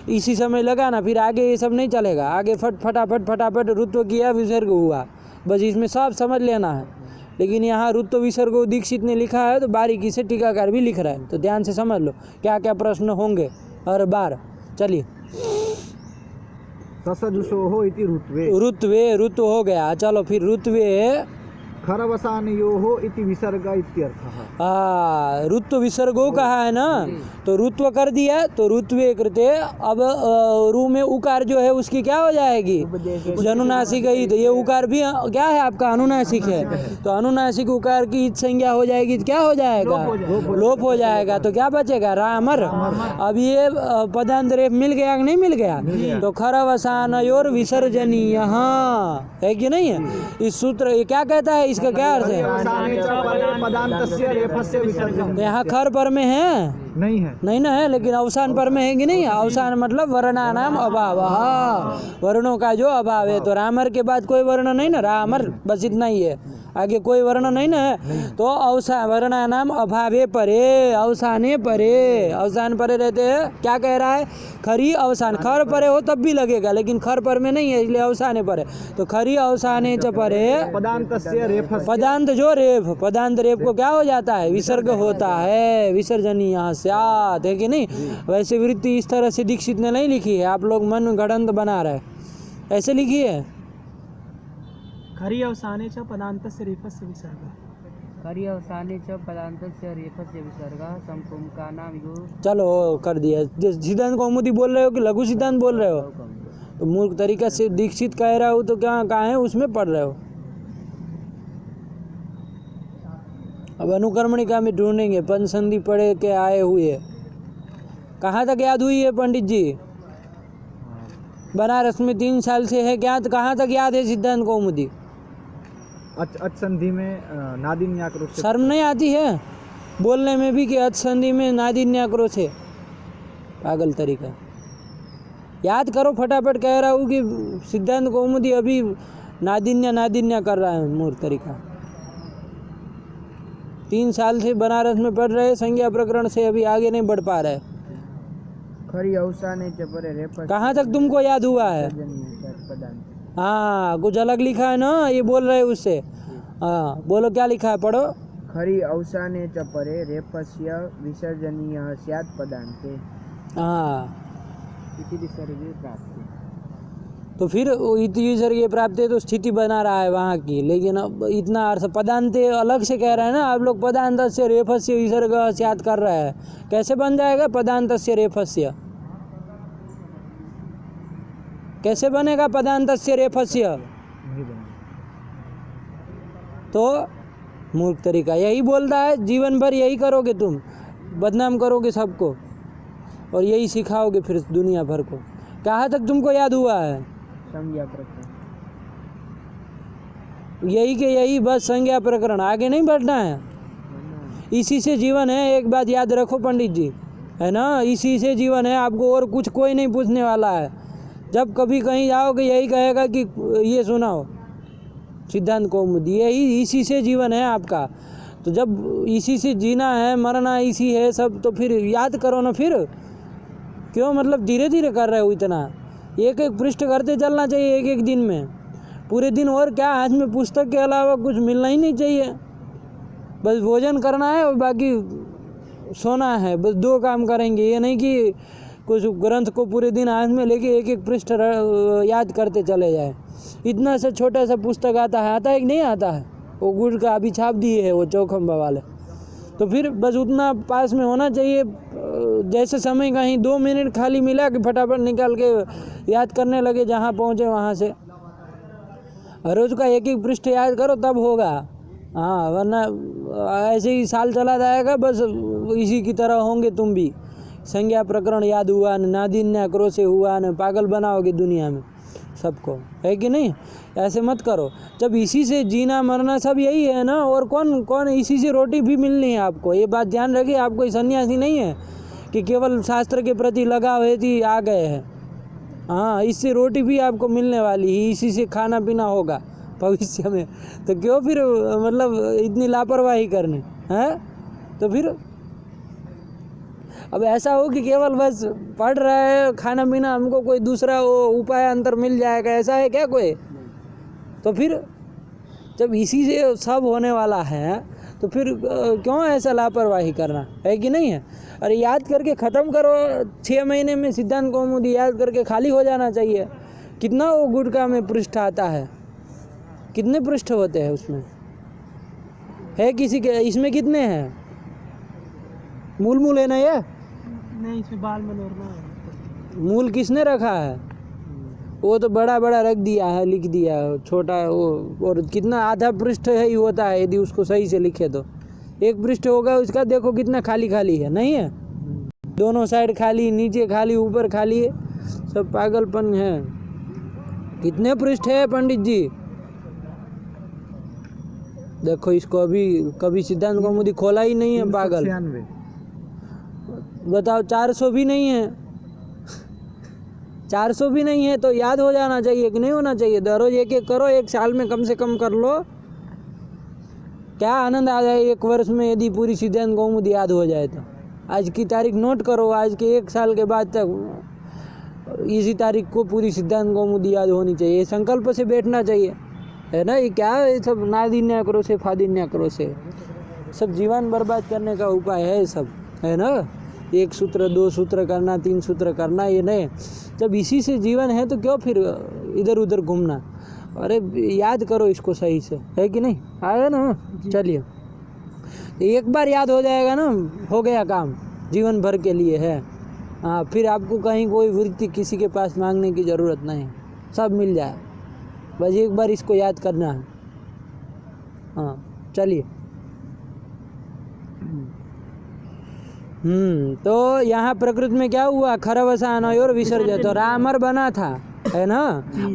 इसी समय लगाना, फिर आगे ये सब नहीं चलेगा। आगे फटाफट ऋत्व किया, विसर्ग हुआ, बस इसमें सब समझ लेना है। लेकिन यहाँ ऋत्व विसर्ग दीक्षित ने लिखा है तो बारीकी से टीकाकार भी लिख रहा है, तो ध्यान से समझ लो क्या क्या प्रश्न होंगे हर बार। चलिए, ससजुषोः इति रुत्वे। ऋत्वे, ऋतु हो गया। चलो फिर ऋत्वे खरवसानयोः इति विसर्ग इत्यर्थः। ऋत्व विसर्गो कहा है ना, तो ऋत्व कर दिया तो ऋत्वे कृते, अब रू में उकार जो है उसकी क्या हो जाएगी, अनुनासिक ही, तो ये उकार भी क्या है आपका, अनुनासिक है, तो अनुनासिक उकार की इत संज्ञा हो जाएगी तो क्या हो जाएगा, लोप हो जाएगा, तो क्या बचेगा, रामर। अब ये पदांत रेफ मिल गया कि नहीं मिल गया, तो खरवसानयोर विसर्जनीय है कि नहीं है। इस सूत्र ये क्या कहता है, इसका क्या अर्थ है, तो यहाँ खर पर में है नहीं है, नहीं ना है, लेकिन अवसान पर में है कि नहीं, अवसान मतलब वर्णानाम अभाव, वर्णों का जो अभाव है, तो रामर के बाद कोई वर्ण नहीं ना, रामर बस इतना ही है, आगे कोई वर्ण नहीं ना है, तो अवसान वर्णानाम अभावे परे, अवसाने परे, अवसान परे रहते हैं, क्या कह रहा है, खरी अवसान, खर परे हो तब भी लगेगा, लेकिन खर पर में नहीं है इसलिए अवसाने परे, तो खरी अवसाने च परे पदान्तस्य रेफस्य, पदांत जो रेफ, पदांत रेफ को क्या हो जाता है, विसर्ग होता है, विसर्जनीय स्यात्, है कि नहीं। वैसे वृत्ति इस तरह से दीक्षित ने नहीं लिखी है, आप लोग मन गढ़ंत बना रहे, ऐसे लिखी है, खरी अवसाने च पदान्तस्य रेफस्य विसर्गः, खरी अवसाने च पदान्तस्य रेफस्य विसर्गः सम्पुंकानां यो। चलो कर दिया। सिद्धांत कौमुदी बोल रहे हो कि लघु सिद्धांत बोल रहे हो, तो मूर्ख तरीका से दीक्षित कह रहा हो तो क्या कहाँ है, उसमें पढ़ रहे हो। अब अनुकर्मणिका में ढूंढेंगे, पंचसंधि पढ़े के आए हुए, कहाँ तक याद हुई है पंडित जी, बनारस में 3 साल से है क्या, तो कहाँ तक याद है सिद्धांत कौमुदी, संधि में नादिन्याक्रोश, शर्म नहीं आती है बोलने में भी कि संधि में नादिन्याक्रोश है, पागल तरीका, याद करो फटाफट, कह रहा हूँ कि सिद्धांत कौमुदी अभी नादिन्या कर रहा है, मूर्ख तरीका। 3 साल से बनारस में पढ़ रहे, संज्ञा प्रकरण से अभी आगे नहीं बढ़ पा रहे। खरी अवसाने च परे रेफस्य, कहाँ तक तुमको याद हुआ है, पदांत, हाँ कुछ अलग लिखा है ना, ये बोल रहे उससे, हाँ बोलो क्या लिखा है, पढ़ो। खरी अवसाने च परे रेफस्य विसर्जनीयः स्यात् पदान्ते, हाँ इति विसर्गे प्राप्ते। तो फिर इति विसर्गे प्राप्त है तो स्थिति बना रहा है वहाँ की, लेकिन अब इतना अर्थ पदांते अलग से कह रहे हैं ना आप लोग, पदांत से रेफस्य विसर्ग स्यात् कर रहे हैं, कैसे बन जाएगा पदांत से रेफस्य, कैसे बनेगा पदांत से रेफस्य, तो मूर्ख तरीका यही बोलता है, जीवन भर यही करोगे तुम, बदनाम करोगे सबको और यही सिखाओगे फिर दुनिया भर को। कहाँ तक तुमको याद हुआ है, संज्ञा प्रकरण, यही के यही बस संज्ञा प्रकरण, आगे नहीं बढ़ना है, इसी से जीवन है। एक बात याद रखो पंडित जी, है ना, इसी से जीवन है, आपको और कुछ कोई नहीं पूछने वाला है। जब कभी कहीं जाओगे यही कहेगा कि ये सुनाओ सिद्धांत कौमुदी, यही इसी से जीवन है आपका, तो जब इसी से जीना है, मरना इसी है सब, तो फिर याद करो ना, फिर क्यों मतलब धीरे धीरे कर रहे हो इतना, एक एक पृष्ठ करते चलना चाहिए एक एक दिन में, पूरे दिन और क्या, हाथ में पुस्तक के अलावा कुछ मिलना ही नहीं चाहिए, बस भोजन करना है और बाकी सोना है, बस 2 काम करेंगे, ये नहीं कि कुछ ग्रंथ को पूरे दिन हाथ में लेके एक एक पृष्ठ याद करते चले जाए। इतना सा छोटा सा पुस्तक आता है कि नहीं आता है, वो गुड़ का अभी छाप दिए है वो चौखंबा वाले, तो फिर बस उतना पास में होना चाहिए, जैसे समय कहीं 2 मिनट खाली मिला कि फटाफट निकाल के याद करने लगे, जहाँ पहुँचे वहाँ से रोज़ का एक एक पृष्ठ याद करो तब होगा, हाँ वरना ऐसे ही साल चला जाएगा, बस इसी की तरह होंगे तुम भी, संज्ञा प्रकरण याद हुआ न, नादिन्या क्रोशे हुआ न, पागल बनाओगे दुनिया में सबको, है कि नहीं, ऐसे मत करो। जब इसी से जीना मरना सब यही है ना, और कौन कौन इसी से रोटी भी मिलनी है आपको, ये बात ध्यान रखिए, आप कोई सन्यासी नहीं है कि केवल शास्त्र के प्रति लगाव है थी आ गए हैं, हाँ इससे रोटी भी आपको मिलने वाली है, इसी से खाना पीना होगा भविष्य में, तो क्यों फिर मतलब इतनी लापरवाही करनी है। तो फिर अब ऐसा हो कि केवल बस पढ़ रहा है, खाना पीना हमको कोई दूसरा वो उपाय अंतर मिल जाएगा, ऐसा है क्या कोई, तो फिर जब इसी से सब होने वाला है तो फिर क्यों ऐसा लापरवाही करना, है कि नहीं है। अरे याद करके ख़त्म करो, 6 महीने में सिद्धांत कौमुदी याद करके खाली हो जाना चाहिए। कितना वो गुटका में पृष्ठ आता है, कितने पृष्ठ होते हैं उसमें, है किसी के? इसमें कितने हैं? मूल मूल है ना ये? नहीं, इसमें बाल मनोरमा है। मूल किसने रखा है? वो तो बड़ा बड़ा रख दिया है, लिख दिया है, छोटा वो और कितना आधा पृष्ठ है ही होता है यदि उसको सही से लिखे तो। एक पृष्ठ होगा उसका, देखो कितना खाली खाली है, नहीं है? दोनों साइड खाली, नीचे खाली, ऊपर खाली है, सब पागलपन है। कितने पृष्ठ है पंडित जी? देखो इसको अभी कभी सिद्धांत कौमुदी खोला ही नहीं है, पागल। 96। बताओ, 400 भी नहीं है। 400 भी नहीं है तो याद हो जाना चाहिए कि नहीं होना चाहिए? रोज एक एक करो, एक साल में कम से कम कर लो। क्या आनंद आ जाए एक वर्ष में यदि पूरी सिद्धांत कौमुदी याद हो जाए तो। आज की तारीख नोट करो, आज के 1 साल के बाद तक इसी तारीख को पूरी सिद्धांत कौमुदी याद होनी चाहिए। संकल्प से बैठना चाहिए, है ना? ये क्या है सब नादिन्या करो से फादिन्या करो से, सब जीवन बर्बाद करने का उपाय है सब, है ना? 1 सूत्र 2 सूत्र करना, 3 सूत्र करना, ये नहीं। जब इसी से जीवन है तो क्यों फिर इधर उधर घूमना? अरे याद करो इसको सही से, है कि नहीं? आया ना? चलिए, एक बार याद हो जाएगा ना, हो गया काम, जीवन भर के लिए है। हाँ, फिर आपको कहीं कोई वृत्ति किसी के पास मांगने की ज़रूरत नहीं, सब मिल जाए। बस एक बार इसको याद करना है। हाँ, चलिए। तो यहाँ प्रकृति में क्या हुआ? खरवसान और विसर्जन, तो रामर बना था, है ना?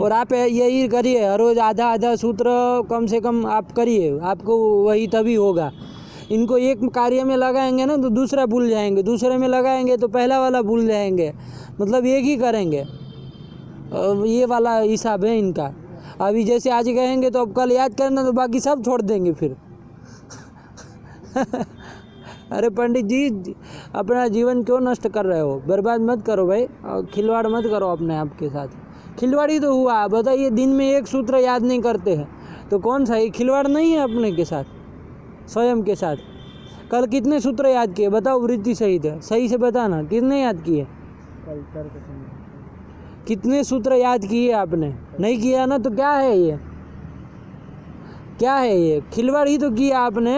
और आप यही करिए, हर रोज आधा आधा सूत्र कम से कम आप करिए, आपको वही तभी होगा। इनको एक कार्य में लगाएंगे ना तो दूसरा भूल जाएंगे, दूसरे में लगाएंगे तो पहला वाला भूल जाएंगे, मतलब एक ही करेंगे। ये वाला हिसाब है इनका। अभी जैसे आज कहेंगे तो अब कल याद करना, तो बाकी सब छोड़ देंगे फिर। अरे पंडित जी, अपना जीवन क्यों नष्ट कर रहे हो? बर्बाद मत करो भाई, और खिलवाड़ मत करो अपने आप के साथ। खिलवाड़ी तो हुआ, बताइए, दिन में 1 सूत्र याद नहीं करते हैं तो कौन सा? ये खिलवाड़ नहीं है अपने के साथ, स्वयं के साथ? कल कितने सूत्र याद किए बताओ? वृत्ति सहित है, सही से बताना, कितने याद किए? कितने सूत्र याद किए आपने? नहीं किया ना, तो क्या है ये? क्या है ये? खिलवाड़ ही तो किया आपने।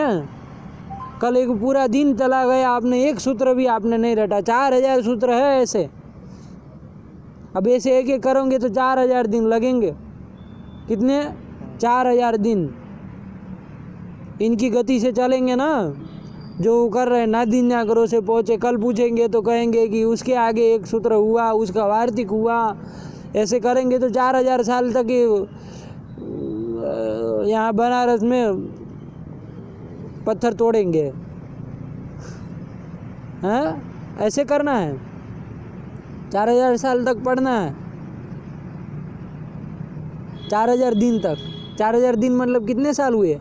कल एक पूरा दिन चला गया, आपने 1 सूत्र भी आपने नहीं रटा। 4000 सूत्र है ऐसे। अब ऐसे एक एक करोगे तो 4000 दिन लगेंगे। कितने? 4000 दिन इनकी गति से चलेंगे ना, जो कर रहे हैं। नादिन्या करो से पहुँचे, कल पूछेंगे तो कहेंगे कि उसके आगे 1 सूत्र हुआ, उसका वार्तिक हुआ। ऐसे करेंगे तो 4000 साल तक यहाँ बनारस में पत्थर तोड़ेंगे, हैं? ऐसे करना है? 4000 साल तक पढ़ना है, 4000 दिन तक। 4000 दिन मतलब कितने साल हुए?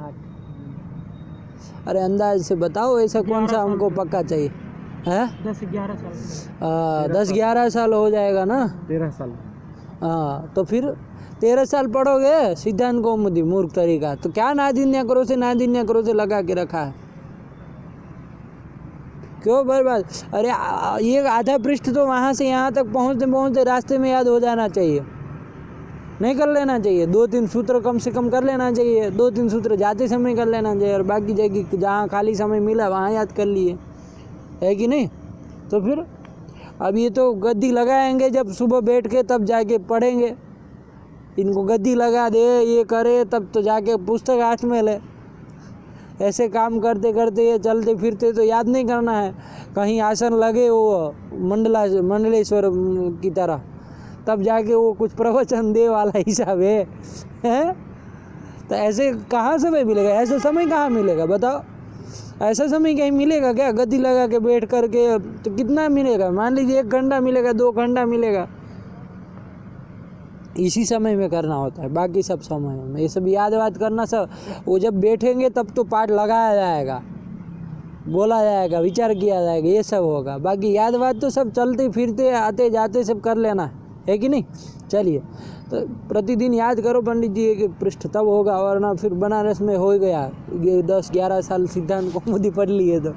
8। अरे अंदाज से बताओ, ऐसा कौन सा हमको पक्का चाहिए है? 10-11 साल। 10-11 साल हो जाएगा ना? 13 साल। हाँ, तो फिर 13 साल पढ़ोगे सिद्धांत कौमुदी, मूर्ख तरीका। तो क्या नादिन्या करो से लगा के रखा है? क्यों बर्बाद? अरे ये आधा पृष्ठ तो वहाँ से यहाँ तक पहुँचते रास्ते में याद हो जाना चाहिए, नहीं कर लेना चाहिए। 2-3 सूत्र कम से कम कर लेना चाहिए, 2-3 सूत्र जाते समय कर लेना चाहिए, और बाकी जगह जहाँ खाली समय मिला वहाँ याद कर लिए, है कि नहीं? तो फिर अब ये तो गद्दी लगाएंगे जब सुबह बैठ के, तब जाके पढ़ेंगे। इनको गद्दी लगा दे, ये करे, तब तो जाके पुस्तक हाथ में ले। ऐसे काम करते करते ये चलते फिरते तो याद नहीं करना है। कहीं आसन लगे वो मंडलेश्वर की तरह, तब जाके वो कुछ प्रवचन दे वाला हिसाब है, हैं? तो ऐसे कहाँ समय मिलेगा? ऐसा समय कहाँ मिलेगा बताओ? ऐसा समय कहीं मिलेगा क्या? गद्दी लगा के बैठ करके तो कितना मिलेगा? मान लीजिए 1 घंटा मिलेगा, 2 घंटा मिलेगा, इसी समय में करना होता है। बाकी सब समय में ये सब याद वाद करना, सब वो जब बैठेंगे तब तो पाठ लगाया जाएगा, बोला जाएगा, विचार किया जाएगा, ये सब होगा। बाकी याद वाद तो सब चलते फिरते आते जाते सब कर लेना है कि नहीं? चलिए, तो प्रतिदिन याद करो पंडित जी 1 पृष्ठ, तब होगा, वरना फिर बनारस में हो गया 10-11 साल सिद्धांत कौमुदी पढ़ लिए तो,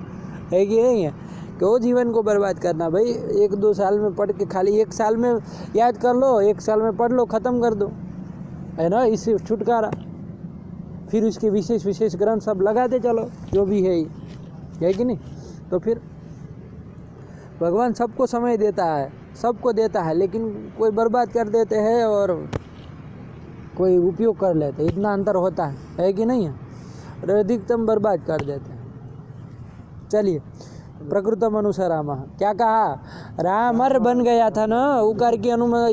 है कि नहीं है? क्यों जीवन को बर्बाद करना भाई? 1-2 साल में पढ़ के खाली 1 साल में याद कर लो, 1 साल में पढ़ लो, ख़त्म कर दो, है ना, इससे छुटकारा। फिर उसके विशेष विशेष ग्रंथ सब लगाते चलो, जो भी है कि नहीं। तो फिर भगवान सबको समय देता है, सबको देता है, लेकिन कोई बर्बाद कर देते हैं और कोई उपयोग कर लेते हैं, इतना अंतर होता है कि नहीं है। और अधिकतम बर्बाद कर देते हैं। चलिए, प्रकृतम अनुसराम। क्या कहा, रामर बन गया था ना उकार की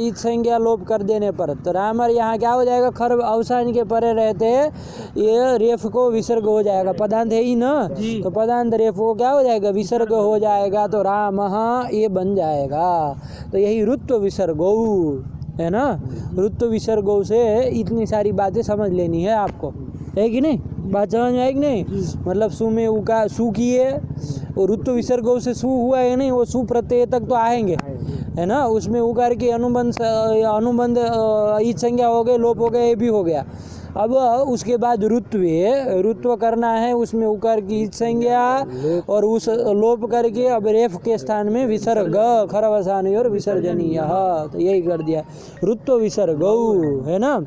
ईद संज्ञा लोप कर देने पर, तो रामर यहाँ क्या हो जाएगा, खर अवसान के परे रहते ये रेफ को विसर्ग हो जाएगा। पदांत है ही ना, तो पदांत रेफ को क्या हो जाएगा, विसर्ग हो जाएगा, तो राम ये बन जाएगा। तो यही रुत्व विसर्गो है ना, रुत्व विसर्गो से इतनी सारी बातें समझ लेनी है आपको, है कि नहीं। बात समझ में आई कि नहीं। मतलब सु में उका सु किए और रुत्व विसर्गो से सु हुआ है नहीं, वो सु प्रत्यय तक तो आएंगे, है ना। उसमें उकार के अनुबंध ईद संज्ञा हो गए, लोप हो गया, ये भी हो गया। अब उसके बाद रुत्व करना है, उसमें उकार की ईद संज्ञा और उस लोप करके अब रेफ के स्थान में विसर्ग, खरवसानी और विसर्जनीय, तो यही कर दिया, रुत्व विसर्गौ, है ना।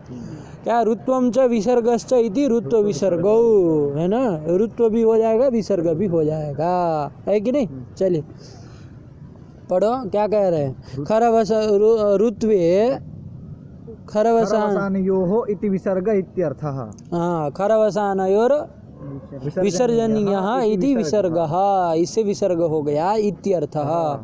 क्या, रुत्वम च विसर्गश्च इति रुत्व विसर्गौ, है ना। रुत्व भी हो जाएगा, विसर्ग भी हो जाएगा, है कि नहीं। चलिए पढ़ो, क्या कह रहे हैं। रुत्वे खरवसानयोः इति विसर्ग इत्यर्थः। हाँ, खरवसानयोर विसर्जनीयः इति विसर्गः, इससे विसर्ग हो गया, इत्यर्थः।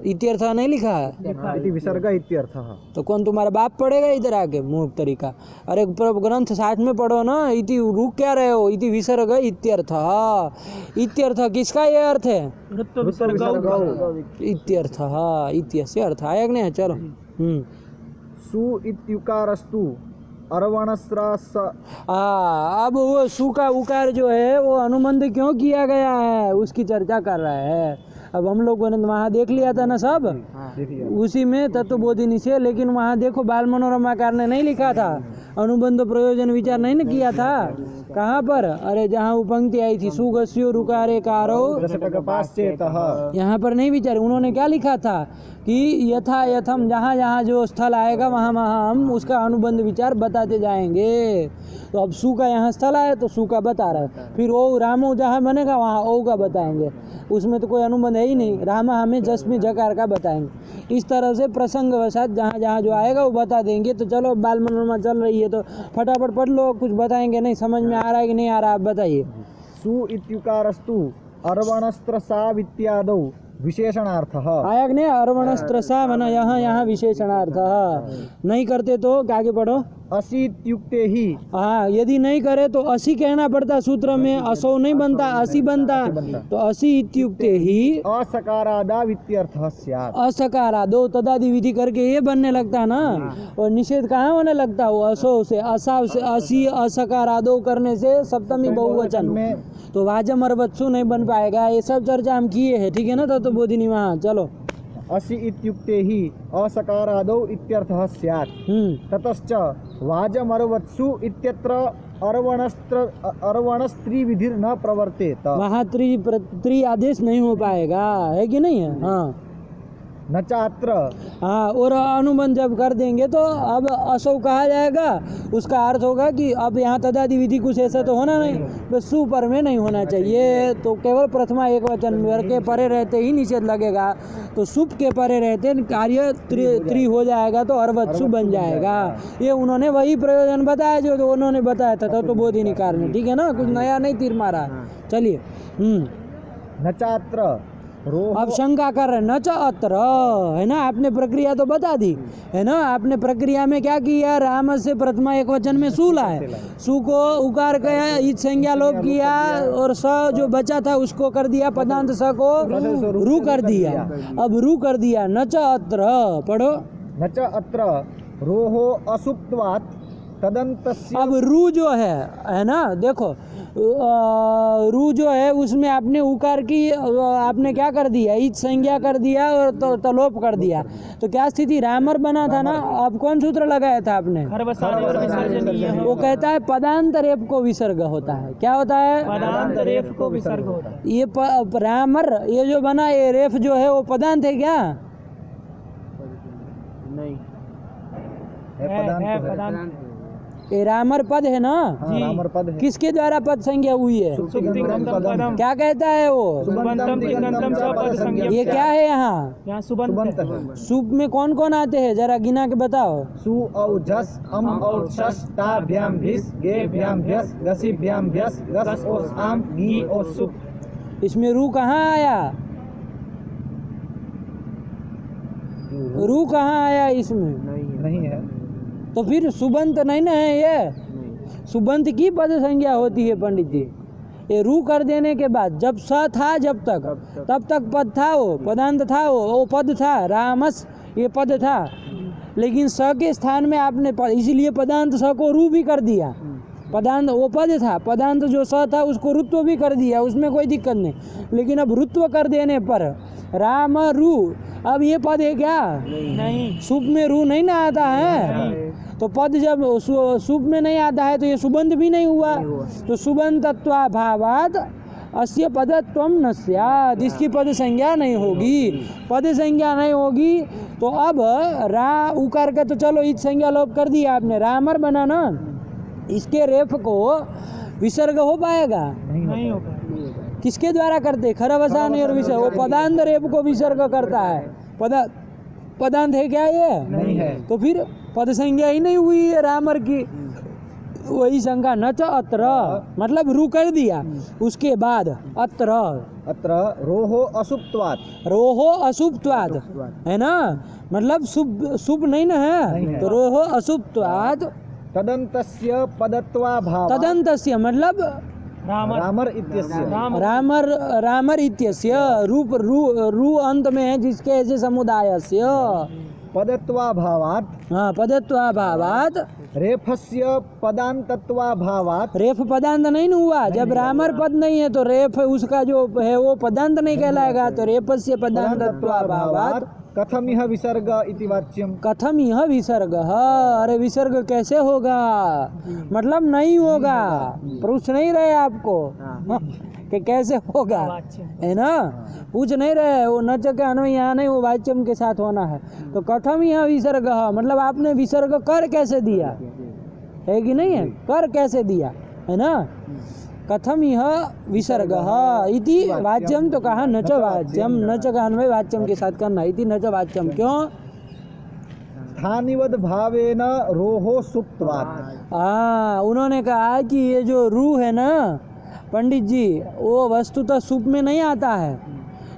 इत्यर्थः नहीं लिखा है, इति विसर्ग इत्यर्थः। तो कौन तुम्हारा बाप पढ़ेगा इधर आके, मूर्ख तरीका। अरे ग्रंथ साथ में पढ़ो ना, इति रुक क्या रहे हो, इति विसर्ग इत्यर्थः। इत्यर्थः किसका ये अर्थ है, इत्यर्थः, इत्यस्य अर्थ आया कि नहीं। चलो सु इत्युकारस्तु अर्वणस्रास। अब वो सु का उकार जो है वो अनुबंध क्यों किया गया है, उसकी चर्चा कर रहा है। अब हम लोगों ने वहाँ देख लिया था ना सब, उसी में तत्वबोधिनी से, लेकिन वहाँ देखो बाल मनोरमाकार ने नहीं लिखा था, अनुबंध प्रयोजन विचार नहीं न किया था। कहाँ पर, अरे जहाँ वो पंक्ति आई थी, सुगस्यो रुकारे कारो, यहाँ पर नहीं विचार। उन्होंने क्या लिखा था कि यथा यथम, जहाँ जहाँ जो स्थल आएगा वहाँ वहाँ हम उसका अनुबंध विचार बताते जाएंगे। तो अब सु का यहाँ स्थल आया तो सु का बता रहा है, फिर ओ रामो जहाँ बनेगा वहाँ ओ का बताएंगे, उसमें तो कोई अनुबंध है ही नहीं। रामा हमें जस में जकार का बताएंगे। इस तरह से प्रसंग वसात जहाँ जहाँ जो आएगा वो बता देंगे। तो चलो बाल मनोरमा चल रही है तो फटाफट पढ़ लो, कुछ बताएंगे नहीं, समझ में आ रहा है कि नहीं आ रहा, आप बताइए। सु इत्युकारस्तु अर्वणस्त्रसा इत्यादौ विशेषणार्थः। आया कि नहीं, अर्वणस्त्रसा बना यहाँ विशेषणार्थ। नहीं करते तो आगे पढ़ो, असि इत्युक्ते ही। हाँ, यदि नहीं करे तो असी कहना पड़ता, सूत्र में असौ नहीं बनता, असी बनता। तो असी इत्युक्ते ही असकारादाव इत्यर्थः स्यात्। असकारादो तदादि विधि करके ये बनने लगता ना, और निषेध कहाँ होने लगता, वो असो से, असाव से, असी असकारादो करने से सप्तमी बहुवचन में, तो वाजम अर्वत्सु नहीं बन पाएगा। ये सब चर्चा हम किए हैं, ठीक है ना। तो बोधिनी वहाँ चलो, असि इत्युक्ते ही असकारादौ इत्यर्थः स्यात्। ततश्च वाजमर्वत्सु इत्यत्र अर्वणस्त्री विधिर न प्रवर्तेत। वहाँ त्रि आदेश नहीं हो पाएगा, है कि नहीं है। हाँ, न चात्र। हाँ, और अनुबंध जब कर देंगे तो अब असौ कहा जाएगा, उसका अर्थ होगा कि अब यहाँ तदादि विधि कुछ ऐसा तो होना नहीं, बस सु पर में नहीं होना चाहिए। तो केवल प्रथमा एक वचन के परे रहते ही निषेध लगेगा, तो सुप के परे रहते कार्य त्रि हो जाएगा, तो अर्वत्सु बन जाएगा। ये उन्होंने वही प्रयोजन बताया जो उन्होंने बताया था, तो बोधिनी कार ने, ठीक है ना, कुछ नया नहीं तीर मारा। चलिए, न चात्र। अब शंका कर रहे न च अत्र, है ना। आपने प्रक्रिया तो बता दी, है ना। आपने प्रक्रिया में क्या किया, राम से प्रथमा एक वचन में सु लाए, सु को उकार गया, ईद संज्ञा लोप किया, और स जो बचा था उसको कर दिया, पदांत स को रू कर दिया। अब रू कर दिया, न च अत्र, पढ़ो, न च अत्र रोहो असुप्तवात् तदन्तस्य। अब रू जो है ना, देखो रू जो है उसमें आपने उकार की, आपने क्या कर दिया, ईद संज्ञा कर दिया और तलोप कर दिया। तो क्या स्थिति, रामर बना था ना। अब कौन सूत्र लगाया था आपने, वो कहता है पदांत रेप को विसर्ग होता है। क्या होता है, पदांत रेफ को विसर्ग होता है। ये रामर ये जो बना, ये रेफ जो है वो पदांत है क्या, नहीं, है पदांत। ये रामर पद है ना, हाँ, रामर पद है। किसके द्वारा पद संज्ञा हुई है? सुप्तिगंतम पदम। क्या कहता है वो? सुबंतम तिगंतम च पद संज्ञा। ये क्या है यहाँ? यहाँ सुबंत सुबंत है। है। सुप में कौन कौन आते हैं, जरा गिना के बताओ। सु औ झस अम और शस ताभ्याम भिस गेभ्याम भ्यस गसिभ्याम भ्यस गस और आम गी और सुप। इसमें रू कहाँ आया? रू कहाँ आया इसमें? नहीं है। तो फिर सुबंत नहीं ना है ये? सुबंत की पद संज्ञा होती है पंडित जी। ये रू कर देने के बाद जब स था जब तक तब तक पद था, वो पदांत था, वो पद था। रामस ये पद था, लेकिन स के स्थान में आपने इसीलिए पदांत स को रू भी कर दिया। पदांत वो पद था, पदांत जो स था उसको रुत्व भी कर दिया, उसमें कोई दिक्कत नहीं। लेकिन अब रुत्व कर देने पर राम रू, अब ये पद है क्या? नहीं। सुप में रू नहीं ना आता है, तो पद जब सुप में नहीं आता है तो ये सुबंत भी नहीं हुआ। तो सुबंतत्वाभावात् अस्य पदत्वम न स्यात्, इसकी पद संज्ञा नहीं होगी। पद संज्ञा नहीं होगी तो अब रा उकार के तो चलो इत संज्ञा लोप कर दिया आपने, रामर बना ना, इसके रेफ को विसर्ग हो पाएगा? नहीं होगा। किसके द्वारा करते? खरवसानी और विसर्ग। वो पदांत रेप को विसर्ग करता है। पदांत है क्या ये? नहीं है। तो फिर पद संज्ञा ही नहीं हुई है रामर की। वही शंका न च अत्र, मतलब रू कर दिया, उसके बाद अत्र अत्र रोहो असुप्त्वात्। रोहो अशुभत्वात् है ना, मतलब शुभ नहीं ना है, तो रोहो अशुभत्वात् तदन्तस्य पदत्वाभावात्। तदन्तस्य मतलब रामर इत्यस्य। रामर इत्यस्य रूप रू अंत में है जिसके ऐसे समुदायस्य पदत्वाभावात्। हाँ, पदत्वाभावात् रेफस्य पदान्तत्वाभावात्। रेफ पदांत नहीं न हुआ। जब रामर पद नहीं है तो रेफ उसका जो है वो पदांत नहीं कहलाएगा, तो रेफस्य पदान्तत्वाभावात् कथमिह विसर्ग इति वाच्यम। कथम यह विसर्ग? अरे विसर्ग कैसे होगा? मतलब नहीं होगा। पूछ नहीं रहे आपको कि कैसे होगा, है ना, पूछ नहीं रहे। वो नच का अन्वय यहाँ नहीं, वो वाच्यम के साथ होना है। तो कथम यह विसर्ग, मतलब आपने विसर्ग कर कैसे दिया है कि नहीं है? कर कैसे दिया है ना? कथम यह विसर्ग इति वाच्यम, तो कहा न च वाच्यम, न च का अन्वय वाच्यम के साथ करना, इति न च वाच्यम। क्यों? स्थानिवद भावेन रोहो सुप्त्वात्। उन्होंने कहा कि ये जो रू है ना पंडित जी, वो वस्तुतः सुप में नहीं आता है,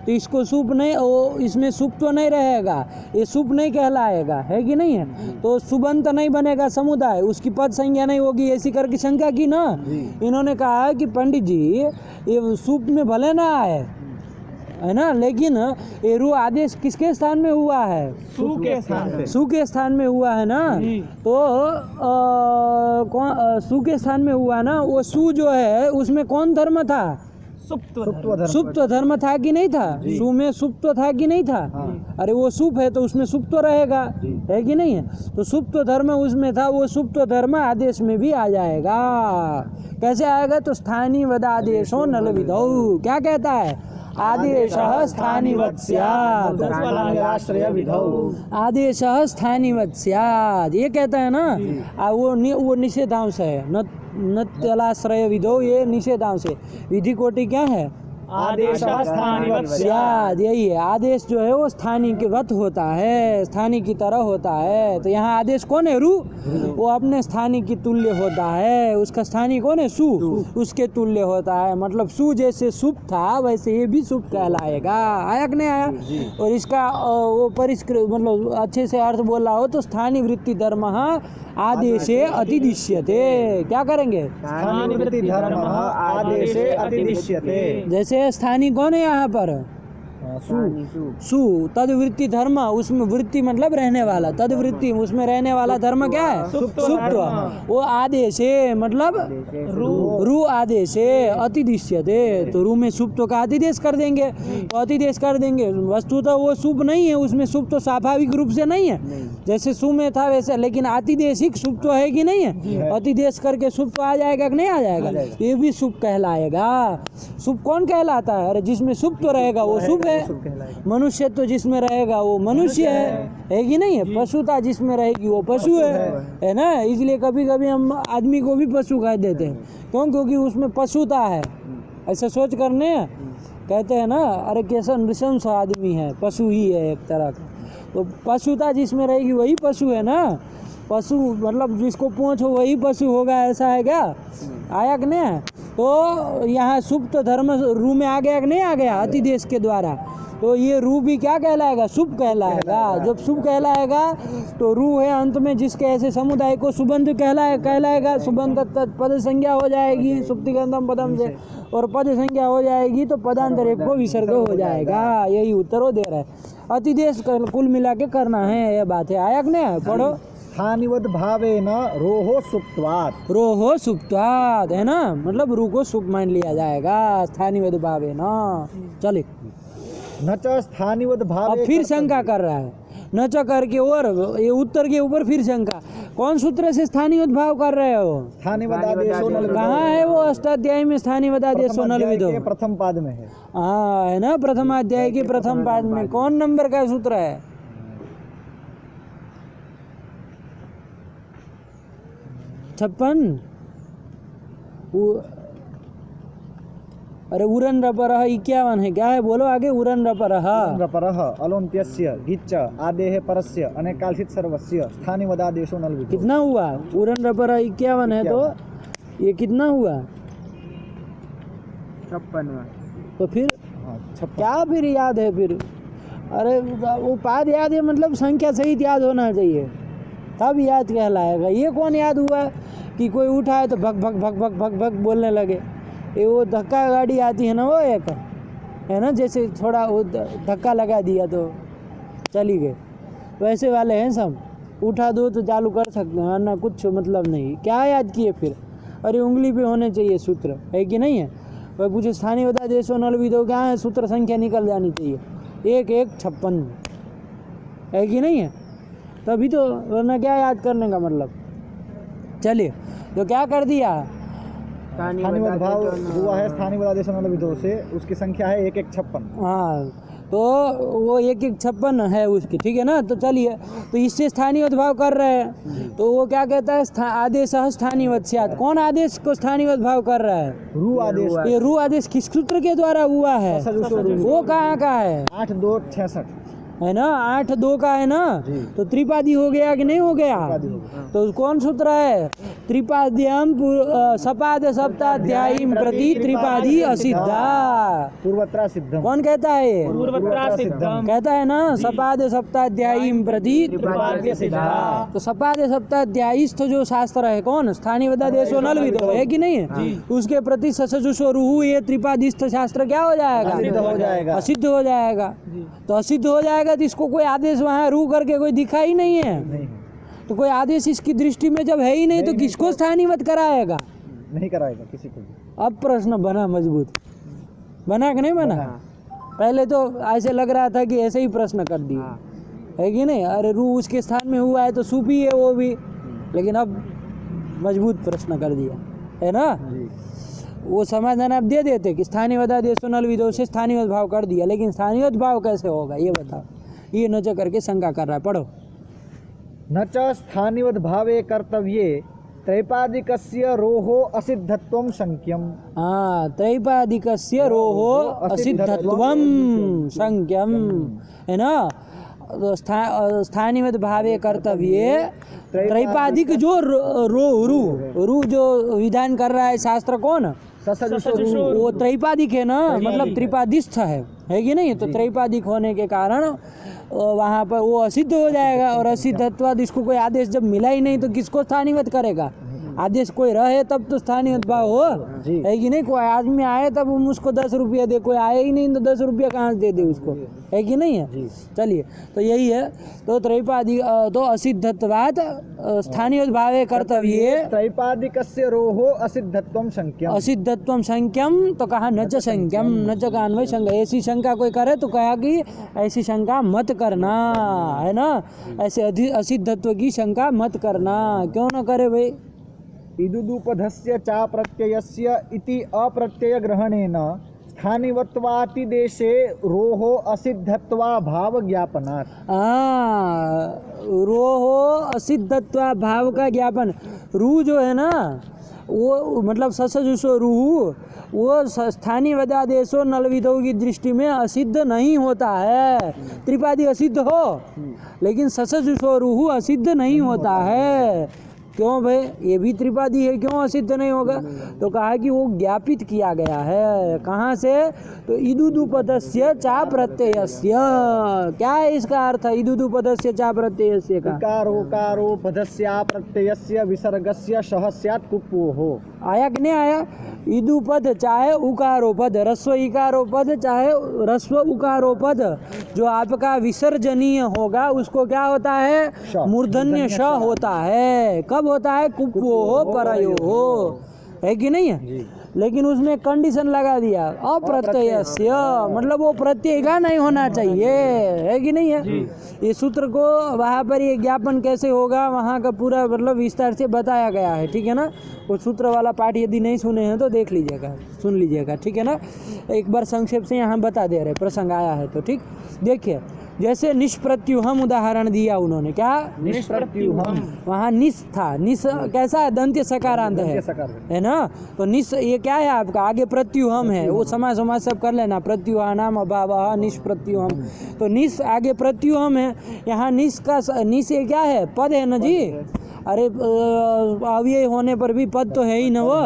तो इसको सुप नहीं, वो इसमें सुप तो नहीं रहेगा, ये सुप नहीं कहलाएगा, है कि नहीं है? तो सुबंत नहीं बनेगा समुदाय, उसकी पद संज्ञा नहीं होगी, ऐसी करके शंका की ना। इन्होंने कहा कि पंडित जी ये सुप में भले ना आए, है ना, लेकिन ये रू आदेश किसके स्थान में हुआ है? सु के स्थान पे। सु के स्थान में हुआ है ना। तो कौन सु के स्थान में हुआ ना, वो सु जो है उसमें कौन धर्म था? सुप्त धर्म था कि नहीं था? सु में सुप्त था कि नहीं था? अरे वो सुप है तो उसमें सुप्त रहेगा, है कि नहीं है? तो सुप्त धर्म उसमें था, वो सुप्त धर्म आदेश में भी आ जाएगा। कैसे आएगा? तो स्थानीय वदादेशो नल विधौ। क्या कहता है? आदेशः स्थानिवत् स्यात्। आदेशः स्थानिवत् स्यात्, ये कहता है ना। वो निषेधांश है, नत्यलाश्रय विधौ, ये निषेधांश है। विधि कोटि क्या है? आदेशः स्थानिवत् स्यात्, यही है। आदेश जो है वो स्थानीय के वत होता है, स्थानीय की तरह होता है। तो यहाँ आदेश कौन है? रू, वो अपने स्थानीय की तुल्य होता है। उसका स्थानीय कौन है? सु, उसके तुल्य होता है। मतलब सु जैसे सुप था वैसे ये भी सुप कहलाएगा। आया कि नहीं आया? और इसका वो परिष्कृत मतलब अच्छे से अर्थ बोला हो तो स्थानीय वृत्ति धर्म आदेशे अतिदिश्यते। क्या करेंगे? स्थानीय वृत्ति धर्म आदेशे अतिदिश्यते। जैसे स्थानीय कौन है यहाँ पर? सु, तद वृत्ति धर्म, उसमें वृत्ति मतलब रहने वाला, तद वृत्ति उसमें रहने वाला धर्म क्या है? सुप्त। वो आदेश है, मतलब रू आदेश है, अतिदिश्यते। तो रू में सुप्त का अतिदेश कर देंगे, तो अतिदेश कर देंगे। वस्तु तो वो सुप नहीं है, उसमें सुप तो स्वाभाविक रूप से नहीं है, जैसे सु में था वैसे, लेकिन अतिदेशिक सुप तो है कि नहीं है? अतिदेश करके सुप तो आ जाएगा कि नहीं आ जाएगा? ये भी सुप कहलाएगा। सुप कौन कहलाता है? अरे जिसमें सुप तो रहेगा वो सुप है। अशुभ कहलाएगा। मनुष्यत्व जिसमें रहेगा वो मनुष्य है कि नहीं है? पशुता जिसमें रहेगी वो पशु है ना? इसलिए कभी कभी हम आदमी को भी पशु कह देते हैं। क्यों? क्योंकि उसमें पशुता है। ऐसा सोच करने कहते हैं ना, अरे कैसा नृशंस आदमी है, पशु ही है एक तरह का। तो पशुता जिसमें रहेगी वही पशु है ना। पशु मतलब जिसको पूंछ हो वही पशु होगा, ऐसा है क्या? आया कि नहीं? तो यहाँ सुप्त धर्म रू में आ गया कि नहीं आ गया? अतिदेश के द्वारा। तो ये रू भी क्या कहलाएगा? शुभ कहलाएगा। जब शुभ कहलाएगा तो रू है अंत में, जिसके ऐसे समुदाय को सुबंध कहलाएगा। सुबंध पद संज्ञा हो जाएगी सुप्तिगंधम पदम से, और पद संज्ञा हो जाएगी तो पदांतर एक को विसर्ग हो जाएगा। यही उत्तर वो दे रहा है। अतिदेश कुल मिला के करना है, ये बात है। आया कि नहीं? पढ़ो। स्थानिवद भावेन रोहो सुप्त्वात्। रोहो सुप्त्वात् है ना, मतलब रू को सुप मान लिया जाएगा। स्थानिवद भावेन। चले, न च स्थानिवद भावे। अब फिर शंका कर रहा है, न च करके, और ये उत्तर के ऊपर फिर शंका। कौन सूत्र से स्थानिवद भाव कर रहे हो? स्थानिवदादेशो नल। कहाँ है वो अष्टाध्यायी में स्थानिवदादेशो नल विदो? प्रथम पाद में है। हाँ है ना, प्रथमाध्याय के प्रथम पाद में। कौन नंबर का सूत्र है? 56। अरे उरन रपरः 51 है। क्या है बोलो आगे? उरन रपरः रपरः अलोन्त्यस्य गिच्च आदेः परस्य अनेकाल्सित सर्वस्य स्थानिवदादेशो नल विदो। कितना हुआ? उरन रपरः 51 है तो ये कितना हुआ? 56वां। तो फिर हाँ, 56। क्या फिर याद है फिर? अरे वो पाद याद है, मतलब संख्या सहित याद होना चाहिए, तब याद कहलाएगा। ये कौन याद हुआ कि कोई उठा है तो भग भग भग भग भग भग बोलने लगे? ये वो धक्का गाड़ी आती है ना, वो एक है ना, जैसे थोड़ा वो धक्का लगा दिया तो चली गए, वैसे वाले हैं सब। उठा दो तो चालू कर सकते हैं, वरना कुछ मतलब नहीं। क्या याद किए फिर? अरे उंगली पे होने चाहिए सूत्र, है कि नहीं है? वह पूछे स्थानिवदादेशो नल विदो क्या है? सूत्र संख्या निकल जानी चाहिए, 1156 है कि नहीं है? तभी तो, वरना क्या याद करने का मतलब। चलिए, तो क्या कर दिया? स्थानिवद भाव हुआ है स्थानिवदादेशो नल विदो से, उसकी संख्या है 1156। हाँ, तो वो 1156 है उसकी, ठीक है ना? तो चलिए, तो इससे स्थानीय भाव कर रहे हैं, तो वो क्या कहता है? आदेश स्थानीयवत स्यात्। कौन आदेश को स्थानीय भाव कर रहा है? रू आदेश। ये रू आदेश किस सूत्र के द्वारा हुआ है? वो कहाँ का है? 8266 है ना, 8-2 का है ना? तो त्रिपादी हो गया कि नहीं हो गया? तो कौन सूत्र है? त्रिपाद्याम सपाद सप्ताध्यायी प्रति त्रिपादी असिद्धा। पूर्वत्रा सिद्धम। कौन कहता है? पूर्वत्रा सिद्धम कहता है ना, सपाद सप्ताध्यायी प्रति त्रिपादी असिद्धा। तो सपाद सप्ताध्यायीस्थ जो शास्त्र है कौन? स्थानिवदादेशो नल विदो, है कि नहीं है? उसके प्रति ससजुषो रुहु, ये त्रिपादीस्थ शास्त्र क्या हो जाएगा? असिद्ध हो जाएगा। तो असिद्ध हो जाएगा तो इसको कोई आदेश वहाँ रू करके कोई दिखा ही नहीं है। तो कोई आदेश इसकी दृष्टि में जब है ही नहीं तो किसको स्थानीवत कराएगा? नहीं कराएगा किसी को भी। अब प्रश्न बना मजबूत, बना कि नहीं बना? पहले तो ऐसे लग रहा था कि ऐसे ही प्रश्न कर दिया, है कि नहीं? अरे रू उसके स्थान में हुआ है तो सूपी है वो भी, लेकिन अब मजबूत प्रश्न कर दिया, है ना? वो समाधान आप दे देते कि स्थानिवदादेशो नल विदो से स्थानीय भाव कर दिया, लेकिन स्थानीय भाव कैसे होगा ये बताओ। ये न करके शंका कर रहा है, पढ़ो। न च स्थानिवद भावे कर्तव्ये त्रैपादिकस्य रोहो असिद्धत्वं शंक्यम। हाँ, त्रैपादिकस्य रोहो असिद्धत्वं शंक्यम, है ना? तो स्थानिवद भावे कर्तव्ये त्रैपादिक जो रू जो विधान कर रहा है शास्त्र कौन? वो त्रैपादिक है ना, मतलब त्रिपादिस्थ है कि नहीं? तो त्रैपादिक होने के कारण वहाँ पर वो असिद्ध हो जाएगा, और असिद्धत्वाद इसको कोई आदेश जब मिला ही नहीं तो किसको स्थानीवत करेगा? आदेश कोई रहे तब तो स्थानीय भाव हो, है कि नहीं? कोई आदमी आए तब हम उसको 10 रुपया दे, कोई आए ही नहीं तो 10 रुपया कहाँ से दे दे उसको, है कि नहीं है? चलिए, तो यही है। तो त्रैपादी तो असिद्धत्वात् स्थानीय भावे कर्तव्ये त्रैपादिकस्य रोहो असिद्धत्वं शंक्यम। असिद्धत्वं शंक्यम, तो कहा न च शंक्यम, न च का अन्वय शंका। ऐसी शंका कोई करे तो कहा कि ऐसी शंका मत करना, है ना? ऐसे असिद्धत्व की शंका मत करना। क्यों न करे भाई? इदुदुपधस्य चा प्रत्ययस्य इति अप्रत्यय ग्रहणेन स्थानिवत्वाति देशे रोहो असिद्धत्वा भाव ज्ञापनात्। रोहो असिद्धत्वा भाव का ज्ञापन। रू जो है ना वो मतलब ससजुषो रूह वो स्थानीय वदादेशो नलविदों की दृष्टि में असिद्ध नहीं होता है। त्रिपादी असिद्ध हो लेकिन ससजुषो रूह असिद्ध नहीं होता है। क्यों भाई, ये भी त्रिपादी है, क्यों असिद्ध नहीं होगा? तो कहा कि वो ज्ञापित किया गया है। कहाँ से? तो इदुदुपदस्य चा प्रत्ययस्य। क्या है इसका अर्थ? इदुदुपदस्य चा प्रत्ययस्य का इकारो पदस्या प्रत्ययस्य विसर्गस्य शह स्यात् कुप्वोः। आया कि नहीं आया? इदुपद चाहे उकारोपद, ह्रस्व इकारोपद चाहे ह्रस्व उकारोपद, जो आपका विसर्जनीय होगा उसको क्या होता है? मूर्धन्य श होता है। कब होता है? कुप्वोः परयोः, है कि नहीं है? लेकिन उसमें कंडीशन लगा दिया अप्रत्ययस्य, मतलब वो प्रत्यय का नहीं होना चाहिए, है कि नहीं है? ये सूत्र को वहाँ पर ये ज्ञापन कैसे होगा वहाँ का पूरा मतलब विस्तार से बताया गया है, ठीक है ना? वो सूत्र वाला पाठ यदि नहीं सुने हैं तो देख लीजिएगा, सुन लीजिएगा, ठीक है ना? एक बार संक्षेप से यहाँ बता दे रहे, प्रसंग आया है तो ठीक। देखिए जैसे निष्प्रत्युहम उदाहरण दिया उन्होंने, क्या? निष्प्रत्युहम। वहाँ निस था, निस कैसा है? दंत्य सकारांत है ना? तो निस ये क्या है आपका? आगे प्रत्युहम है, वो समास सब कर लेना, प्रत्युहानाम अभावः निष्प्रत्युहम। तो निस आगे प्रत्युहम है, यहाँ निस का निस ये क्या है? पद है ना जी। अरे अव्यय होने पर भी पद तो है ही ना वो।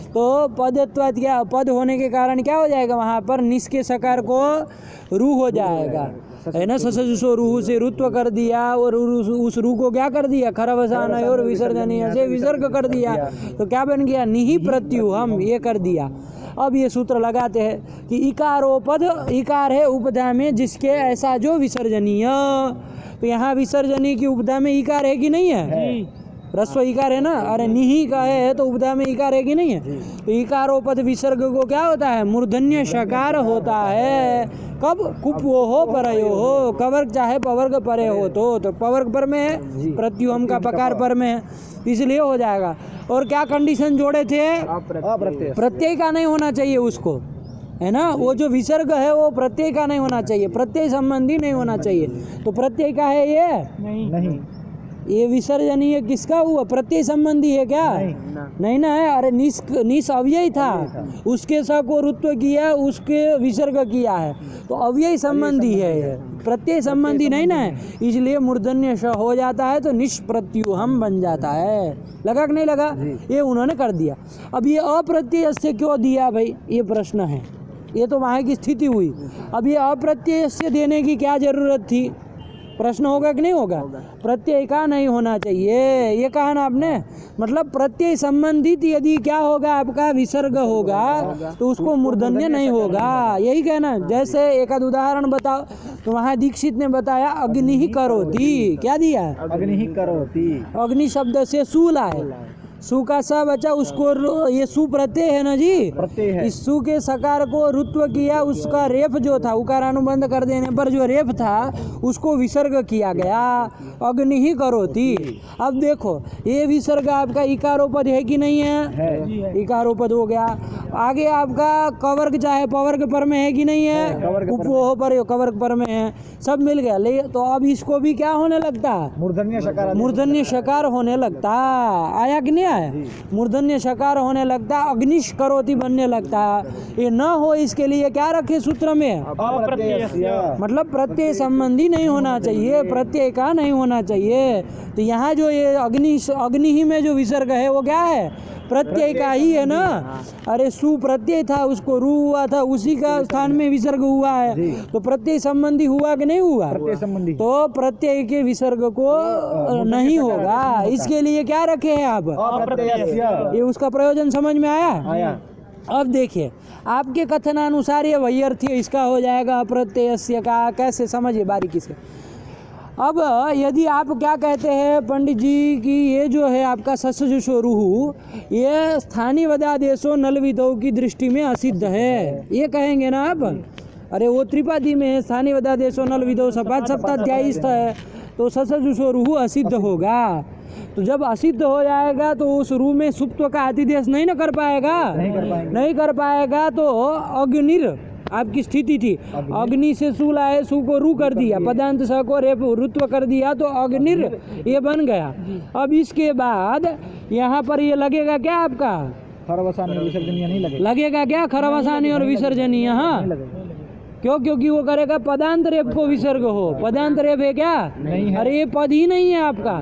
तो पदत्वात् क्या, पद होने के कारण क्या हो जाएगा वहाँ पर? निस के सकार को रू हो जाएगा, है ना? ससजुषो रूह से रुत्व कर दिया और उस रू को क्या कर दिया? खरवसान और विसर्जनीय से विसर्ग कर दिया। तो क्या बन गया? निहि प्रत्युहम, ये कर दिया। अब ये सूत्र लगाते हैं कि इकारोपद, इकार है उपधा में जिसके ऐसा जो विसर्जनीय। तो यहाँ विसर्जनीय की उपधा में इकार है कि नहीं है? ह्रस्व इकार है ना? अरे निहि का है तो उपधा में इकार है कि नहीं है? तो इकारोपद विसर्ग को क्या होता है? मूर्धन्य शकार होता है। कब? कुप्वोः परयोः, कवर्ग चाहे पवर्ग परे हो तो पवर्ग पर में है, प्रत्युहम का पकार पर में है, इसलिए हो जाएगा। और क्या कंडीशन जोड़े थे? प्रत्यय का नहीं होना चाहिए उसको, है ना? वो जो विसर्ग है वो प्रत्यय का नहीं होना चाहिए, प्रत्यय संबंधी नहीं होना चाहिए। तो प्रत्यय का है ये? नहीं। ये विसर्जनीय किसका हुआ? प्रत्यय संबंधी है क्या? नहीं ना है। अरे निस अव्यय था, उसके स को रुत्व किया, उसके विसर्ग किया है, तो अव्यय संबंधी है ये, प्रत्यय संबंधी नहीं ना है। इसलिए मूर्धन्य श हो जाता है तो निष्प्रत्युहम बन जाता है। लगा कि नहीं लगा? ये उन्होंने कर दिया। अब ये अप्रत्यय से क्यों दिया भाई, ये प्रश्न है। ये तो वहाँ की स्थिति हुई। अब ये अप्रत्यय से देने की क्या जरूरत थी? प्रश्न होगा कि नहीं होगा? प्रत्यय का नहीं होना चाहिए, ये कहा ना आपने। मतलब प्रत्यय संबंधित यदि क्या होगा आपका? विसर्ग होगा तो उसको मूर्धन्य नहीं होगा, यही कहना। जैसे एक आध उदाहरण बताओ। तो वहाँ दीक्षित ने बताया अग्नि करोति, क्या दिया? अग्नि करोति। अग्नि शब्द से सु लाए, सु का सा बचा, उसको ये सु प्रत्यय है ना जी, प्रत्यय है। इस सु के सकार को रुत्व किया, उसका रेफ जो था उकारानुबंध कर देने पर जो रेफ था उसको विसर्ग किया गया, अग्नि ही करोति। अब देखो ये विसर्ग आपका इकारोपद है कि नहीं है? इकारोपद हो गया। आगे आपका कवर्ग चाहे पवर्ग पर में है कि नहीं है? उपवोः पर कवर्ग पर में है, सब मिल गया। ले तो अब इसको भी क्या होने लगता? मूर्धन्य शकार होने लगता। आया कि नहीं आया? मूर्धन्य शकार होने लगता, अग्निश करोति बनने लगता। ये न हो इसके लिए क्या रखे सूत्र में? मतलब प्रत्यय संबंधी नहीं होना चाहिए, प्रत्यय का नहीं होना चाहिए। तो यहाँ जो ये अग्नि ही में जो विसर्ग है वो क्या है? प्रत्यय का ही है ना। अरे सु प्रत्यय था, उसको रू हुआ था, उसी का स्थान में विसर्ग हुआ है, तो प्रत्यय संबंधी हुआ कि नहीं हुआ? तो प्रत्यय के विसर्ग को नहीं होगा, इसके लिए क्या रखे हैं आप? ये उसका प्रयोजन समझ में आया? अब देखिए आपके कथनानुसार ये वैयर्थी इसका हो जाएगा अप्रत्ययस्य का। कैसे? समझिए बारीकी से। अब यदि आप क्या कहते हैं पंडित जी कि ये जो है आपका ससजुषो रूह, ये स्थानीय वदादेशो नलविदों की दृष्टि में असिद्ध है, ये कहेंगे ना आप? अरे वो त्रिपादी में है, स्थानीय वदादेशो नलविदो सपाद सप्ताध्यायी है, तो ससजुषो रूह असिद्ध होगा। तो जब असिद्ध हो जाएगा तो उस रू में सुप्त का अतिदेश नहीं ना कर पाएगा, नहीं कर पाएगा। तो अग्निर आपकी स्थिति थी, अग्नि से सु लाए, सु को रू कर दिया, पदांत स को रेप रुत्व कर दिया, तो अग्निर ये बन गया। अब इसके बाद यहाँ पर ये लगेगा क्या आपका, खरवसानी और विसर्जनीय नहीं लगेगा। लगेगा क्या खरवसानी और विसर्जनीय? हाँ, क्यों? क्योंकि वो करेगा पदांत रेप को विसर्ग हो। पदांत रेप है क्या? नहीं है। अरे ये पद ही नहीं है आपका,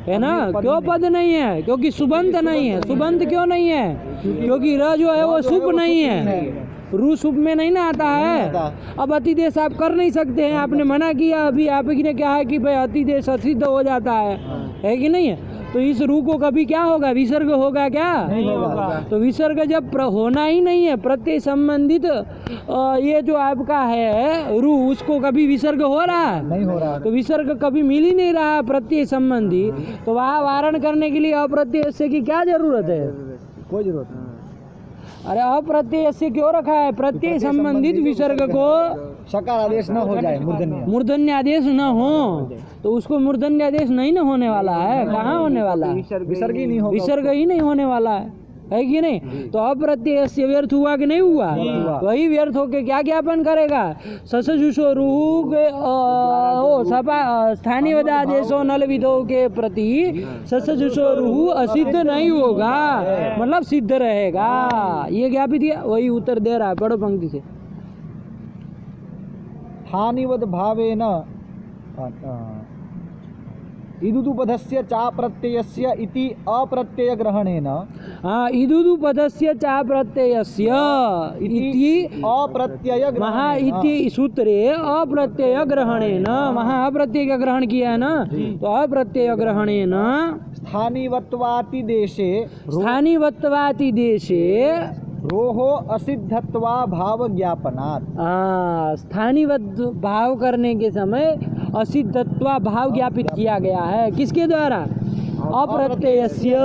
है ना? क्यों पद नहीं है? क्योंकि सुबंत नहीं है। सुबंत क्यों नहीं है? क्योंकि र जो है वो सुप नहीं है, रू सुप में नहीं ना आता है। अब अतिदेश आप कर नहीं सकते हैं, आपने मना किया। अभी आपने क्या है कि भाई अतिदेश असिद्ध हो जाता है कि नहीं है? तो इस रू को कभी क्या होगा, विसर्ग होगा क्या? नहीं होगा। तो विसर्ग जब होना ही नहीं है, प्रत्यय संबंधित ये जो आपका है रू, उसको कभी विसर्ग हो रहा है? नहीं हो रहा। तो विसर्ग कभी मिल ही नहीं रहा प्रत्यय संबंधी, तो वहाँ वारण करने के लिए अप्रत्यय से की क्या जरूरत है? कोई जरूरत नहीं। अरे अप्रत्यय से क्यों रखा है? प्रत्यय संबंधित विसर्ग को शकार आदेश न हो जाए, मूर्धन्य मूर्धन्य आदेश न हो, तो उसको मूर्धन्य आदेश नहीं ना होने वाला है। कहाँ होने वाला है? विसर्ग ही नहीं होगा। विसर्ग ही नहीं होने वाला है कि नहीं? तो अप्रत्यय से व्यर्थ हुआ कि नहीं हुआ? वही व्यर्थ होके क्या ज्ञापन करेगा? ससजुषो रूह के स्थानीय वदादेशो नल विदो के प्रति ससजुषो रूह असिद्ध नहीं होगा, मतलब सिद्ध रहेगा। ये ज्ञापित है, वही उत्तर दे रहा है। पढ़ो पंक्ति से। हानिवद भावेन इदुदुपधस्य चा प्रत्ययस्य इति अप्रत्यय ग्रहणेन। हाँ, इदुदुपधस्य चा प्रत्ययस्य इति अप्रत्यय महा इति सूत्रे अप्रत्यय ग्रहणेन, महा अप्रत्यय का ग्रहण किया है ना, तो अप्रत्यय ग्रहणेन स्थानीवत्वाति देशे स्थानीवत्वाति देशे रोहो असिद्धत्वा भाव ज्ञापनात्। स्थानीवत् भाव करने के समय असिद्धत्वा भाव ज्ञापित किया गया है। किसके द्वारा? अप्रत्ययस्य,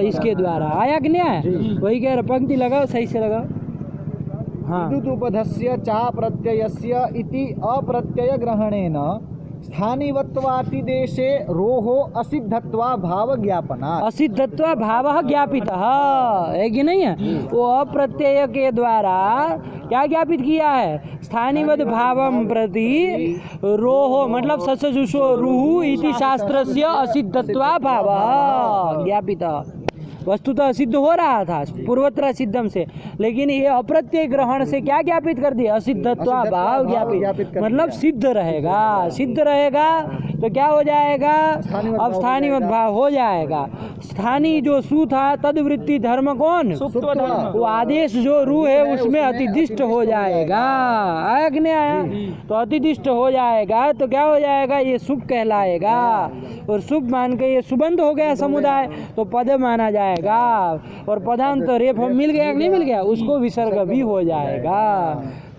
इसके द्वारा। आया कि नहीं आया? वही कह रहा, पंक्ति लगाओ, सही से लगाओ। हाँ, इदुदुपधस्य चा प्रत्ययस्य इति अप्रत्यय ग्रहणेन स्थानीवत्वाति देशे रोहो असिद्धत्वा भाव ज्ञापनात्। असिद्धत्वा भाव ज्ञापित है कि नहीं है? वो अप्रत्यय के द्वारा क्या ज्ञापित किया है? स्थानीवद भावम प्रति रोहो, मतलब ससजुषो रूह इति शास्त्रस्य असिद्धत्वा भाव ज्ञापित। वस्तुतः सिद्ध हो रहा था पूर्वत्र सिद्धम से, लेकिन ये अप्रत्यय ग्रहण से क्या ज्ञापित कर दिया? असिद्धत्वा भाव ज्ञापित, मतलब सिद्ध रहेगा। सिद्ध रहेगा तो क्या हो जाएगा? अब स्थानीय भाव हो जाएगा। स्थानीय जो सु था तदवृत्ति धर्म कौन? वो आदेश जो रू है उसमें अतिदिष्ट हो जाएगा। आया कि नहीं आया? तो अतिदिष्ट हो जाएगा तो क्या हो जाएगा? ये शुभ कहलाएगा, और शुभ मान के ये सुबंध हो गया समुदाय, तो पद माना जाएगा। और पदांत रेप मिल गया कि नहीं मिल गया? उसको विसर्ग भी हो जाएगा।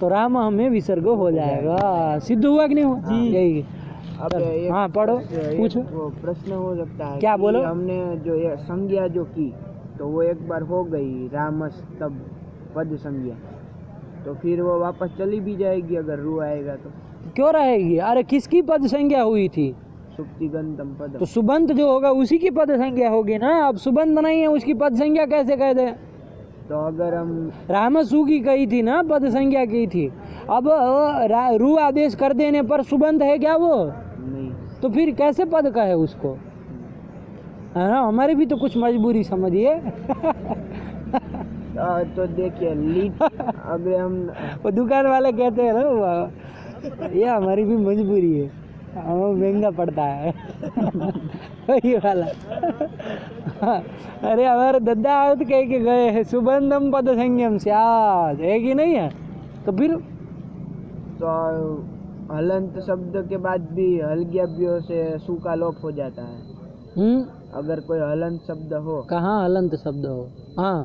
तो राम हमें विसर्ग हो जाएगा। सिद्ध हुआ कि नहीं हुआ? यही। अब एक हाँ, पढ़ो, पूछो। वो प्रश्न हो सकता है क्या कि बोलो? हमने जो ये संज्ञा जो की, तो वो एक बार हो गई रामस, तब पद संज्ञा, तो फिर वो वापस चली भी जाएगी अगर रू आएगा तो? क्यों रहेगी? अरे किसकी पद संज्ञा हुई थी? सुप्तिगंतम पद। तो सुबंत जो होगा उसी की पद संज्ञा होगी ना। अब सुबंत नहीं है, उसकी पद संज्ञा कैसे कह दे? तो अगर हम रामसु की कही थी ना, पद संज्ञा की थी। अब रू आदेश कर देने पर सुबंत है क्या वो? नहीं, तो फिर कैसे पद कहे उसको? है ना, हमारी भी तो कुछ मजबूरी समझिए। तो देखिए लीड अगर हम वो दुकान वाले कहते हैं ना, ये हमारी भी मजबूरी है, हमें महंगा पड़ता है। वही वाला। अरे हमारे दद्दा आवत कह के गए हैं सुबंधम पद संज्ञम स्यात्, है कि नहीं है? तो फिर तो हलंत शब्द के बाद भी हलज्ञाभ्यो से सु का लोप हो जाता है। अगर कोई हलंत शब्द हो, कहाँ हलंत शब्द हो? हाँ,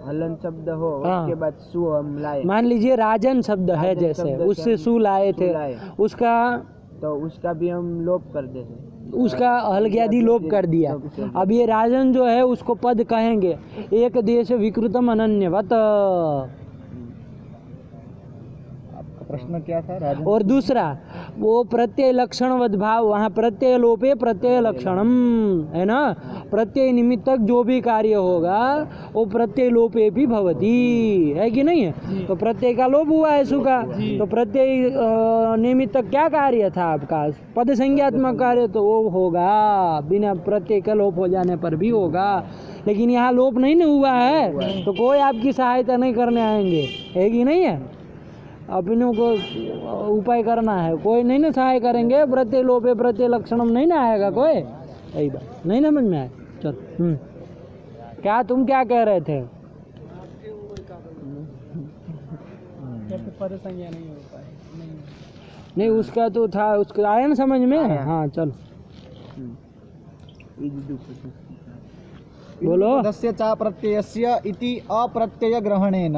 हलंत शब्द हो, हाँ। उसके बाद सु हम लाए, मान लीजिए राजन शब्द है, राजन जैसे शब्द से उससे हम सु लाए थे, सु लाए। उसका तो उसका भी हम लोप कर देते, उसका हलज्ञादि लोप कर दिया। अब ये राजन जो है उसको पद कहेंगे, एक देश विकृतम अनन्यवत। प्रश्न क्या था राजन? और दूसरा, वो प्रत्यय लक्षणवद भाव, वहाँ प्रत्यय लोपे प्रत्यय लक्षणम है ना, प्रत्यय निमित्तक जो भी कार्य होगा वो प्रत्यय लोपे भी भवती, है कि नहीं है। तो प्रत्यय का लोप हुआ है सु का, तो प्रत्यय निमित्तक क्या कार्य था आपका, पद संज्ञात्मक कार्य, तो वो होगा बिना प्रत्यय का लोप हो जाने पर भी होगा। लेकिन यहाँ लोप नहीं ना हुआ है तो कोई आपकी सहायता नहीं करने आएंगे, है कि नहीं है। अपनों को उपाय करना है, कोई नहीं ना सहाय करेंगे, प्रत्यय लोपे प्रत्यय लक्षणम नहीं ना आएगा कोई, यही बात नहीं समझ में आए। चल क्या तुम क्या कह रहे थे। पद संज्ञा नहीं हो पाए, नहीं उसका तो था, उसका आया ना समझ में। हाँ चलो बोलो। पदस्य चा प्रत्ययस्य इति अप्रत्यय ग्रहणेन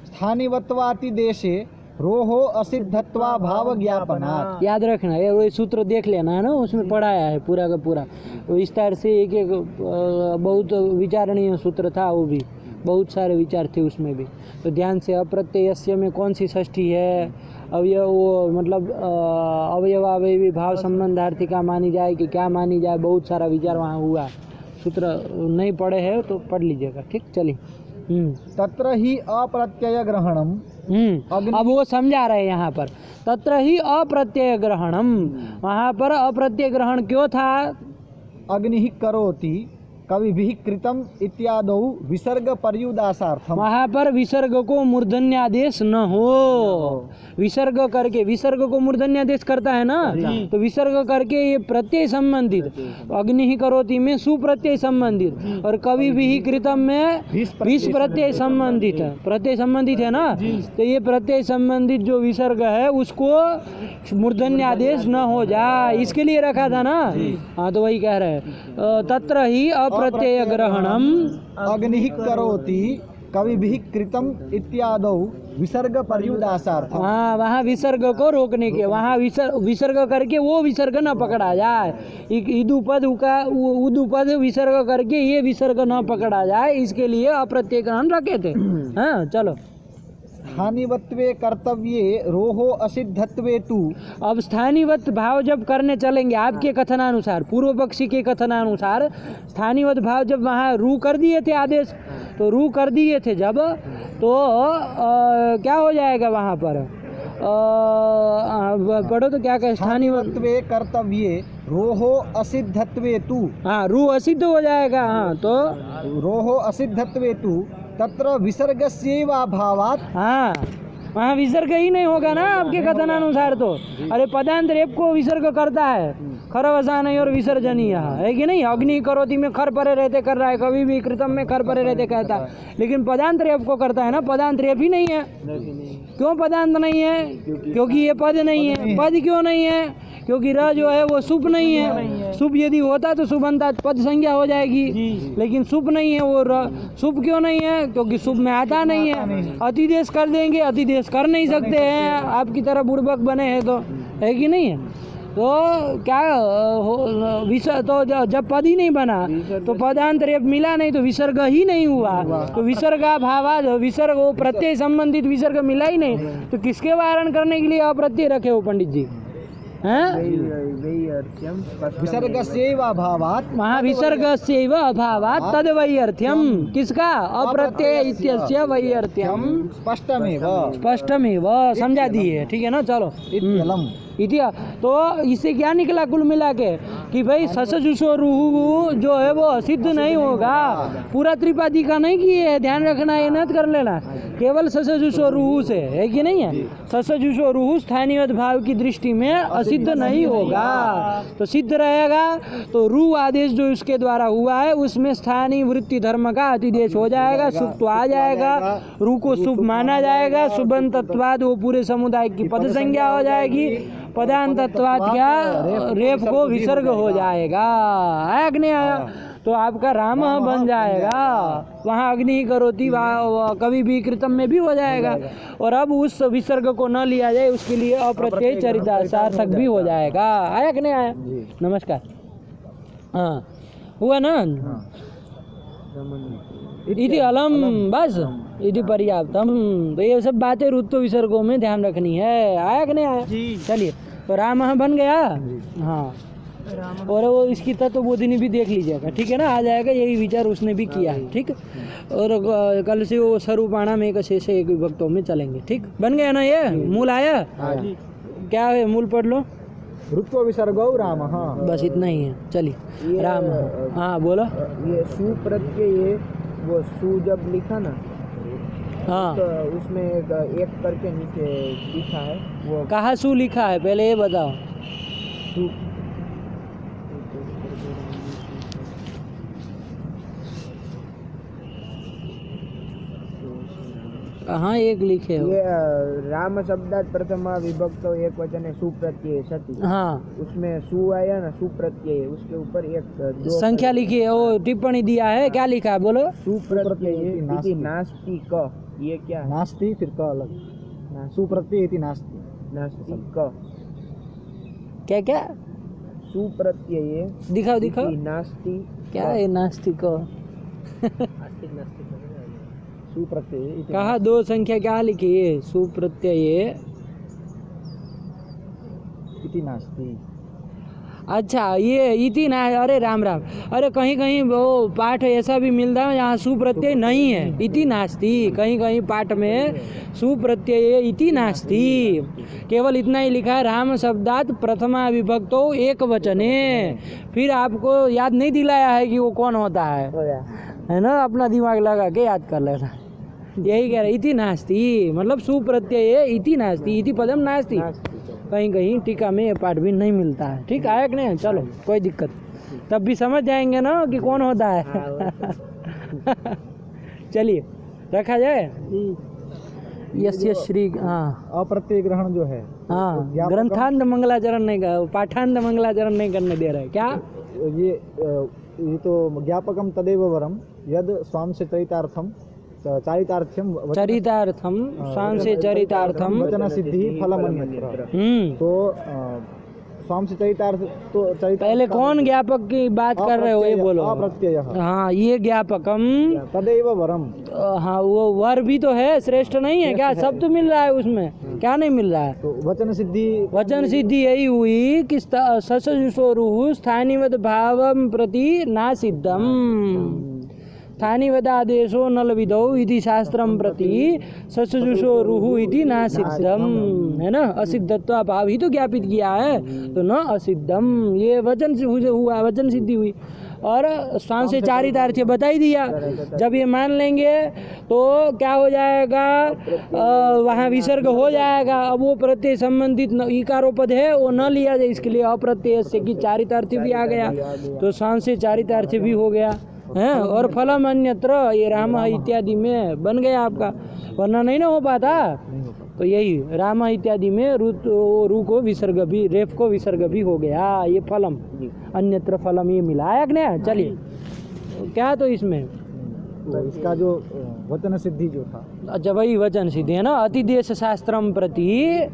स्थानिवत्वाति देशे रोहो असिद्धत्वा भाव ज्ञापनात्। याद रखना, ये वही सूत्र देख लेना है ना, उसमें पढ़ाया है पूरा का पूरा विस्तार से, एक एक बहुत विचारणीय सूत्र था, वो भी बहुत सारे विचार थे उसमें भी। तो ध्यान से, अप्रत्ययस्य में कौन सी षष्ठी है, अवयव वो मतलब अवयवावयवी भाव संबंधार्थी का मानी जाए कि क्या मानी जाए, बहुत सारा विचार वहाँ हुआ। सूत्र नहीं पढ़े हैं तो पढ़ लीजिएगा, ठीक। चलिए तत्र ही अप्रत्यय ग्रहणम। अब वो समझा रहे हैं यहाँ पर, तत्र ही अप्रत्यय ग्रहणम, वहाँ पर अप्रत्यय ग्रहण क्यों था। अग्नि करोति कविभिः कृतम इत्यादौ विसर्ग पर्युदासार्थम। वहाँ पर विसर्ग को मूर्धन्यादेश न हो, विसर्ग करके, विसर्ग को मूर्धन्यादेश करता है ना, तो विसर्ग करके ये प्रत्यय संबंधित, अग्नि ही करोति में सुप्रत्यय संबंधित, और कवि भी कृतम में विष प्रत्यय संबंधित है, प्रत्यय संबंधित है ना, तो ये प्रत्यय संबंधित जो विसर्ग है उसको मूर्धन्यादेश न हो जाए, इसके लिए रखा था ना। हाँ तो वही कह रहे हैं, तत्र ही अप्रत्यय ग्रहणम अग्नि करोति कविभिः कृतम इत्यादौ विसर्ग पर्युदासार्थम। हाँ वहाँ विसर्ग को रोकने के, वहाँ विसर्ग करके वो विसर्ग न पकड़ा जाए, इदुपद का उदुपद विसर्ग करके ये विसर्ग न पकड़ा जाए, इसके लिए अप्रत्यय ग्रहण रखे थे। हाँ चलो। स्थानिवत्वे कर्तव्ये रोहो असिद्धत्वे तु। अब स्थानीवत भाव जब करने चलेंगे आपके कथनानुसार, पूर्व पक्षी के कथनानुसार, स्थानीवत भाव जब वहाँ रू कर दिए थे आदेश, तो रू कर दिए थे जब, तो क्या हो जाएगा वहाँ पर, पढ़ो तो क्या कहे, स्थानिवत्वे कर्तव्ये रोहो असिद्धत्वे तु। हाँ रू असिद्ध हो जाएगा। हाँ तो रोहो असिद्धत्वे तु तत्र विसर्गस्यैव अभावात्। हाँ वहाँ विसर्ग ही नहीं होगा ना आपके कथनानुसार। तो अरे पदांत रेप को विसर्ग करता है, खरवसा नहीं और विसर्जनीय है कि नहीं। अग्नि करोति में खर परे रहते कर रहा है, कभी भी कृतम में खर परे रहते कहता है, लेकिन पदांत रेप को करता है ना, पदांत रेप ही नहीं है। क्यों पदांत नहीं है, क्योंकि ये पद नहीं है। पद क्यों नहीं है, क्योंकि र जो है वो सुप नहीं है। सुप यदि होता तो सुबंता पद संज्ञा हो जाएगी, लेकिन सुप नहीं है वो र। सुप क्यों नहीं है, क्योंकि सुप में आता नहीं है। अतिदेश कर देंगे, अतिदेश कर नहीं सकते हैं, आपकी तरह बुड़बक बने हैं तो, है कि नहीं है। तो क्या तो जब पद ही नहीं बना तो पदांत रेप मिला नहीं, तो विसर्ग ही नहीं हुआ, तो विसर्गा भावा विसर्ग, वो प्रत्यय संबंधित विसर्ग मिला ही नहीं, तो किसके वारण करने के लिए अप्रत्यय रखे हो पंडित जी हैं। विसर्गस्यैव अभावात्। वहाँ विसर्गस्यैव अभावात् तद वैयर्थ्यम, किसका, अप्रत्यय इत्यस्य वैयर्थ्यम स्पष्टमेव। स्पष्टमेव समझा दिए, ठीक है ना। चलो इत्यलम। तो इससे क्या निकला कुल मिला के कि भाई ससजुषो रूहु जो है वो असिद्ध नहीं होगा। पूरा त्रिपादी का नहीं किए है, ध्यान रखना, ये नत कर लेना, केवल ससजुषो रूहु से, है कि नहीं है। ससजुषो रूहु स्थानीय भाव की दृष्टि में असिद्ध नहीं होगा, तो सिद्ध रहेगा। तो रू आदेश जो उसके द्वारा हुआ है उसमें स्थानीय वृत्ति धर्म का अतिदेश हो जाएगा, सुख तो आ जाएगा, रू को शुभ माना जाएगा, सुबंत तत्वाद वो पूरे समुदाय की पद संज्ञा हो जाएगी, पदांतत्वाद क्या रेप को विसर्ग हो जाएगा। अग्नि आया तो आपका राम बन जाएगा, वहाँ अग्नि करोति कभी भी कृतम में भी हो जाएगा। और अब उस विसर्ग को न लिया जाए उसके लिए अप्रत्यय चरितार्थक भी हो जाएगा। आया कि नहीं आया। नमस्कार। हाँ हुआ ना। इति अलम, बस इति पर्याप्तम। तो ये सब बातें ऋतु विसर्गों में ध्यान रखनी है। आया कि नहीं आया। चलिए तो राम बन गया। हाँ, और वो इसकी तत्वबोधिनी भी देख लीजिएगा, ठीक है ना, आ जाएगा। यही विचार उसने भी किया है, ठीक। और कल से वो स्वरूपाणा में एक शेष एक विभक्तों में चलेंगे, ठीक। बन गया ना ये मूल आया। क्या है मूल पढ़ लो। ऋत्व विसर्गौ राम। हाँ, बस इतना ही है, चलिए। ये राम, हाँ बोलो। ये सु प्रत्यय, ये वो सु जब लिखा ना, हाँ, तो उसमें एक करके नीचे लिखा है, वो कहाँ सु लिखा है पहले ये बताओ। सु कहाँ एक लिखे हो। ये राम शब्दात प्रथमा विभक्त एक वचन है सुप्रत्यय सती। हाँ, उसमें सु आया ना, सुप्रत्यय, उसके ऊपर एक दो संख्या लिखी है, वो टिप्पणी दिया है, क्या लिखा है बोलो। सुप्रत्यय इति नास्ति क, ये क्या है? नास्ति फिर का अलग। सुप्रत्यय इति नास्ति। नास्ति क, क्या क्या सुप्रत्यय दिखाओ दिखाओ, इति नास्ति क्या है नास्तिक। सुप्रत्यय इति कहा दो संख्या क्या लिखी है। सुप्रत्यय इति नास्ति। अच्छा, ये इति ना, अरे राम राम, अरे कहीं कहीं वो पाठ ऐसा भी मिलता है यहाँ सुप्रत्यय नहीं है, इति नास्ति। कहीं कहीं पाठ में सुप्रत्यय इति नास्ति, केवल इतना ही लिखा है, राम शब्दात प्रथमा विभक्तो एक वचने। फिर आपको याद नहीं दिलाया है कि वो कौन होता है ना, अपना दिमाग लगा के याद कर लेना। यही कह रहे इति नास्ति, मतलब सुप्रत्यय इति नास्ति, इति पदम नास्ति। कहीं कहीं टीका में ये पाठ भी नहीं मिलता है, ठीक है कि नहीं। चलो कोई दिक्कत, तब भी समझ जाएंगे ना कि कौन होता है। चलिए रखा जाए। यस्य श्री, हाँ अप्रत्यय ग्रहण जो है, हाँ, ग्रंथांत मंगलाचरण नहीं कर, पाठांत मंगलाचरण नहीं करने दे रहे क्या। ये तो ज्ञापकम तदेव वरम यद स्वाम से चरितार्थम चारितार्थ्यम चरितार्थम स्वाम से चरितार्थम वचन सिद्धि फलमन्यत्र। तो स्वाम से चरितार्थ, तो चरितार्थ पहले कौन ज्ञापक की बात कर रहे हो ये बोलो। अप्रत्यय। हाँ, ये ज्ञापकम तदेव वरम। हाँ, वो वर भी तो है, श्रेष्ठ नहीं है क्या, सब तो मिल रहा है उसमें, क्या नहीं मिल रहा है। तो वचन सिद्धि, वचन सिद्धि यही हुई कि ससजुषोरुः स्थानिवद भावम प्रति ना सिद्धम। स्थानिवदादेशो नल विदौ इति शास्त्रम प्रति ससजुषोरुः इति ना सिद्धम, है ना। असिद्धत्व भाव ही तो ज्ञापित किया है, तो न असिद्धम, ये वचन से हुआ, वचन सिद्धि हुई। और स्वाम से चारितार्थ्य बता ही दिया। जब ये मान लेंगे तो क्या हो जाएगा, वहाँ विसर्ग हो जाएगा। अब वो प्रत्यय संबंधित इकारोपद है, वो न लिया जाए, इसके लिए अप्रत्यय से कि चारितार्थ्य भी आ गया, तो स्वाम से चारितार्थ्य भी हो गया है। और फलम अन्यत्र, ये राम इत्यादि में बन गया आपका, वरना नहीं ना हो पाता। तो यही राम इत्यादि में रू को विसर्ग भी, रेफ को विसर्ग भी हो गया, ये फलम अन्यत्र फलम ये मिलाया कि नहीं। चलिए क्या, तो इसमें तो इसका जो वचन सिद्धि जो था, अच्छा वही वचन सिद्धि है ना। अतिदेश शास्त्रम प्रति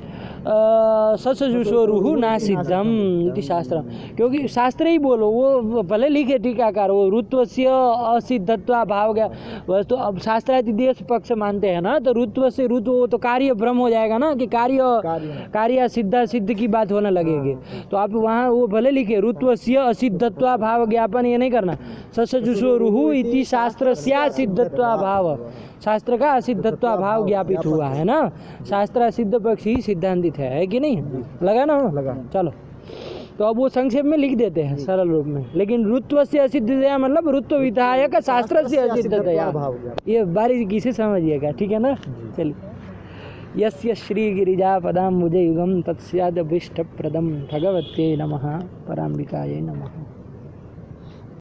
ससजुषोरुः ना सिद्धम इति शास्त्रम, क्योंकि शास्त्र ही बोलो, वो भले लिखे टीकाकार, वो ऋत्वस्य असिद्धत्वा भाव गया, बस। तो अब शास्त्रातिदेश पक्ष मानते हैं ना, तो ऋत्व से ऋतु, वो तो कार्य भ्रम हो जाएगा ना कि कार्य सिद्ध की बात होने लगेगी। तो आप वहाँ वो भले लिखे ऋत्वस्य असिद्धत्वा भाव ज्ञापन, ये नहीं करना। ससजुषोरुः इति शास्त्रस्य सिद्धत्वा भाव, शास्त्र का असिद्धत्व भाव ज्ञापित हुआ है ना। शास्त्र सिद्ध पक्ष ही सिद्धांतित है कि नहीं, लगा ना। लगा। चलो, तो अब वो संक्षेप में लिख देते हैं सरल रूप में, लेकिन ऋत्व से असिद्धतया मतलब ऋत्व विधायक शास्त्र से असिद्धतया, ये बारीकी से समझिएगा, ठीक है ना। चलिए, यस्य श्री गिरिजा पदाम्बुज युगम तत्स्यादभीष्टप्रदम भगवते नमः, पराम्बिकायै नमः।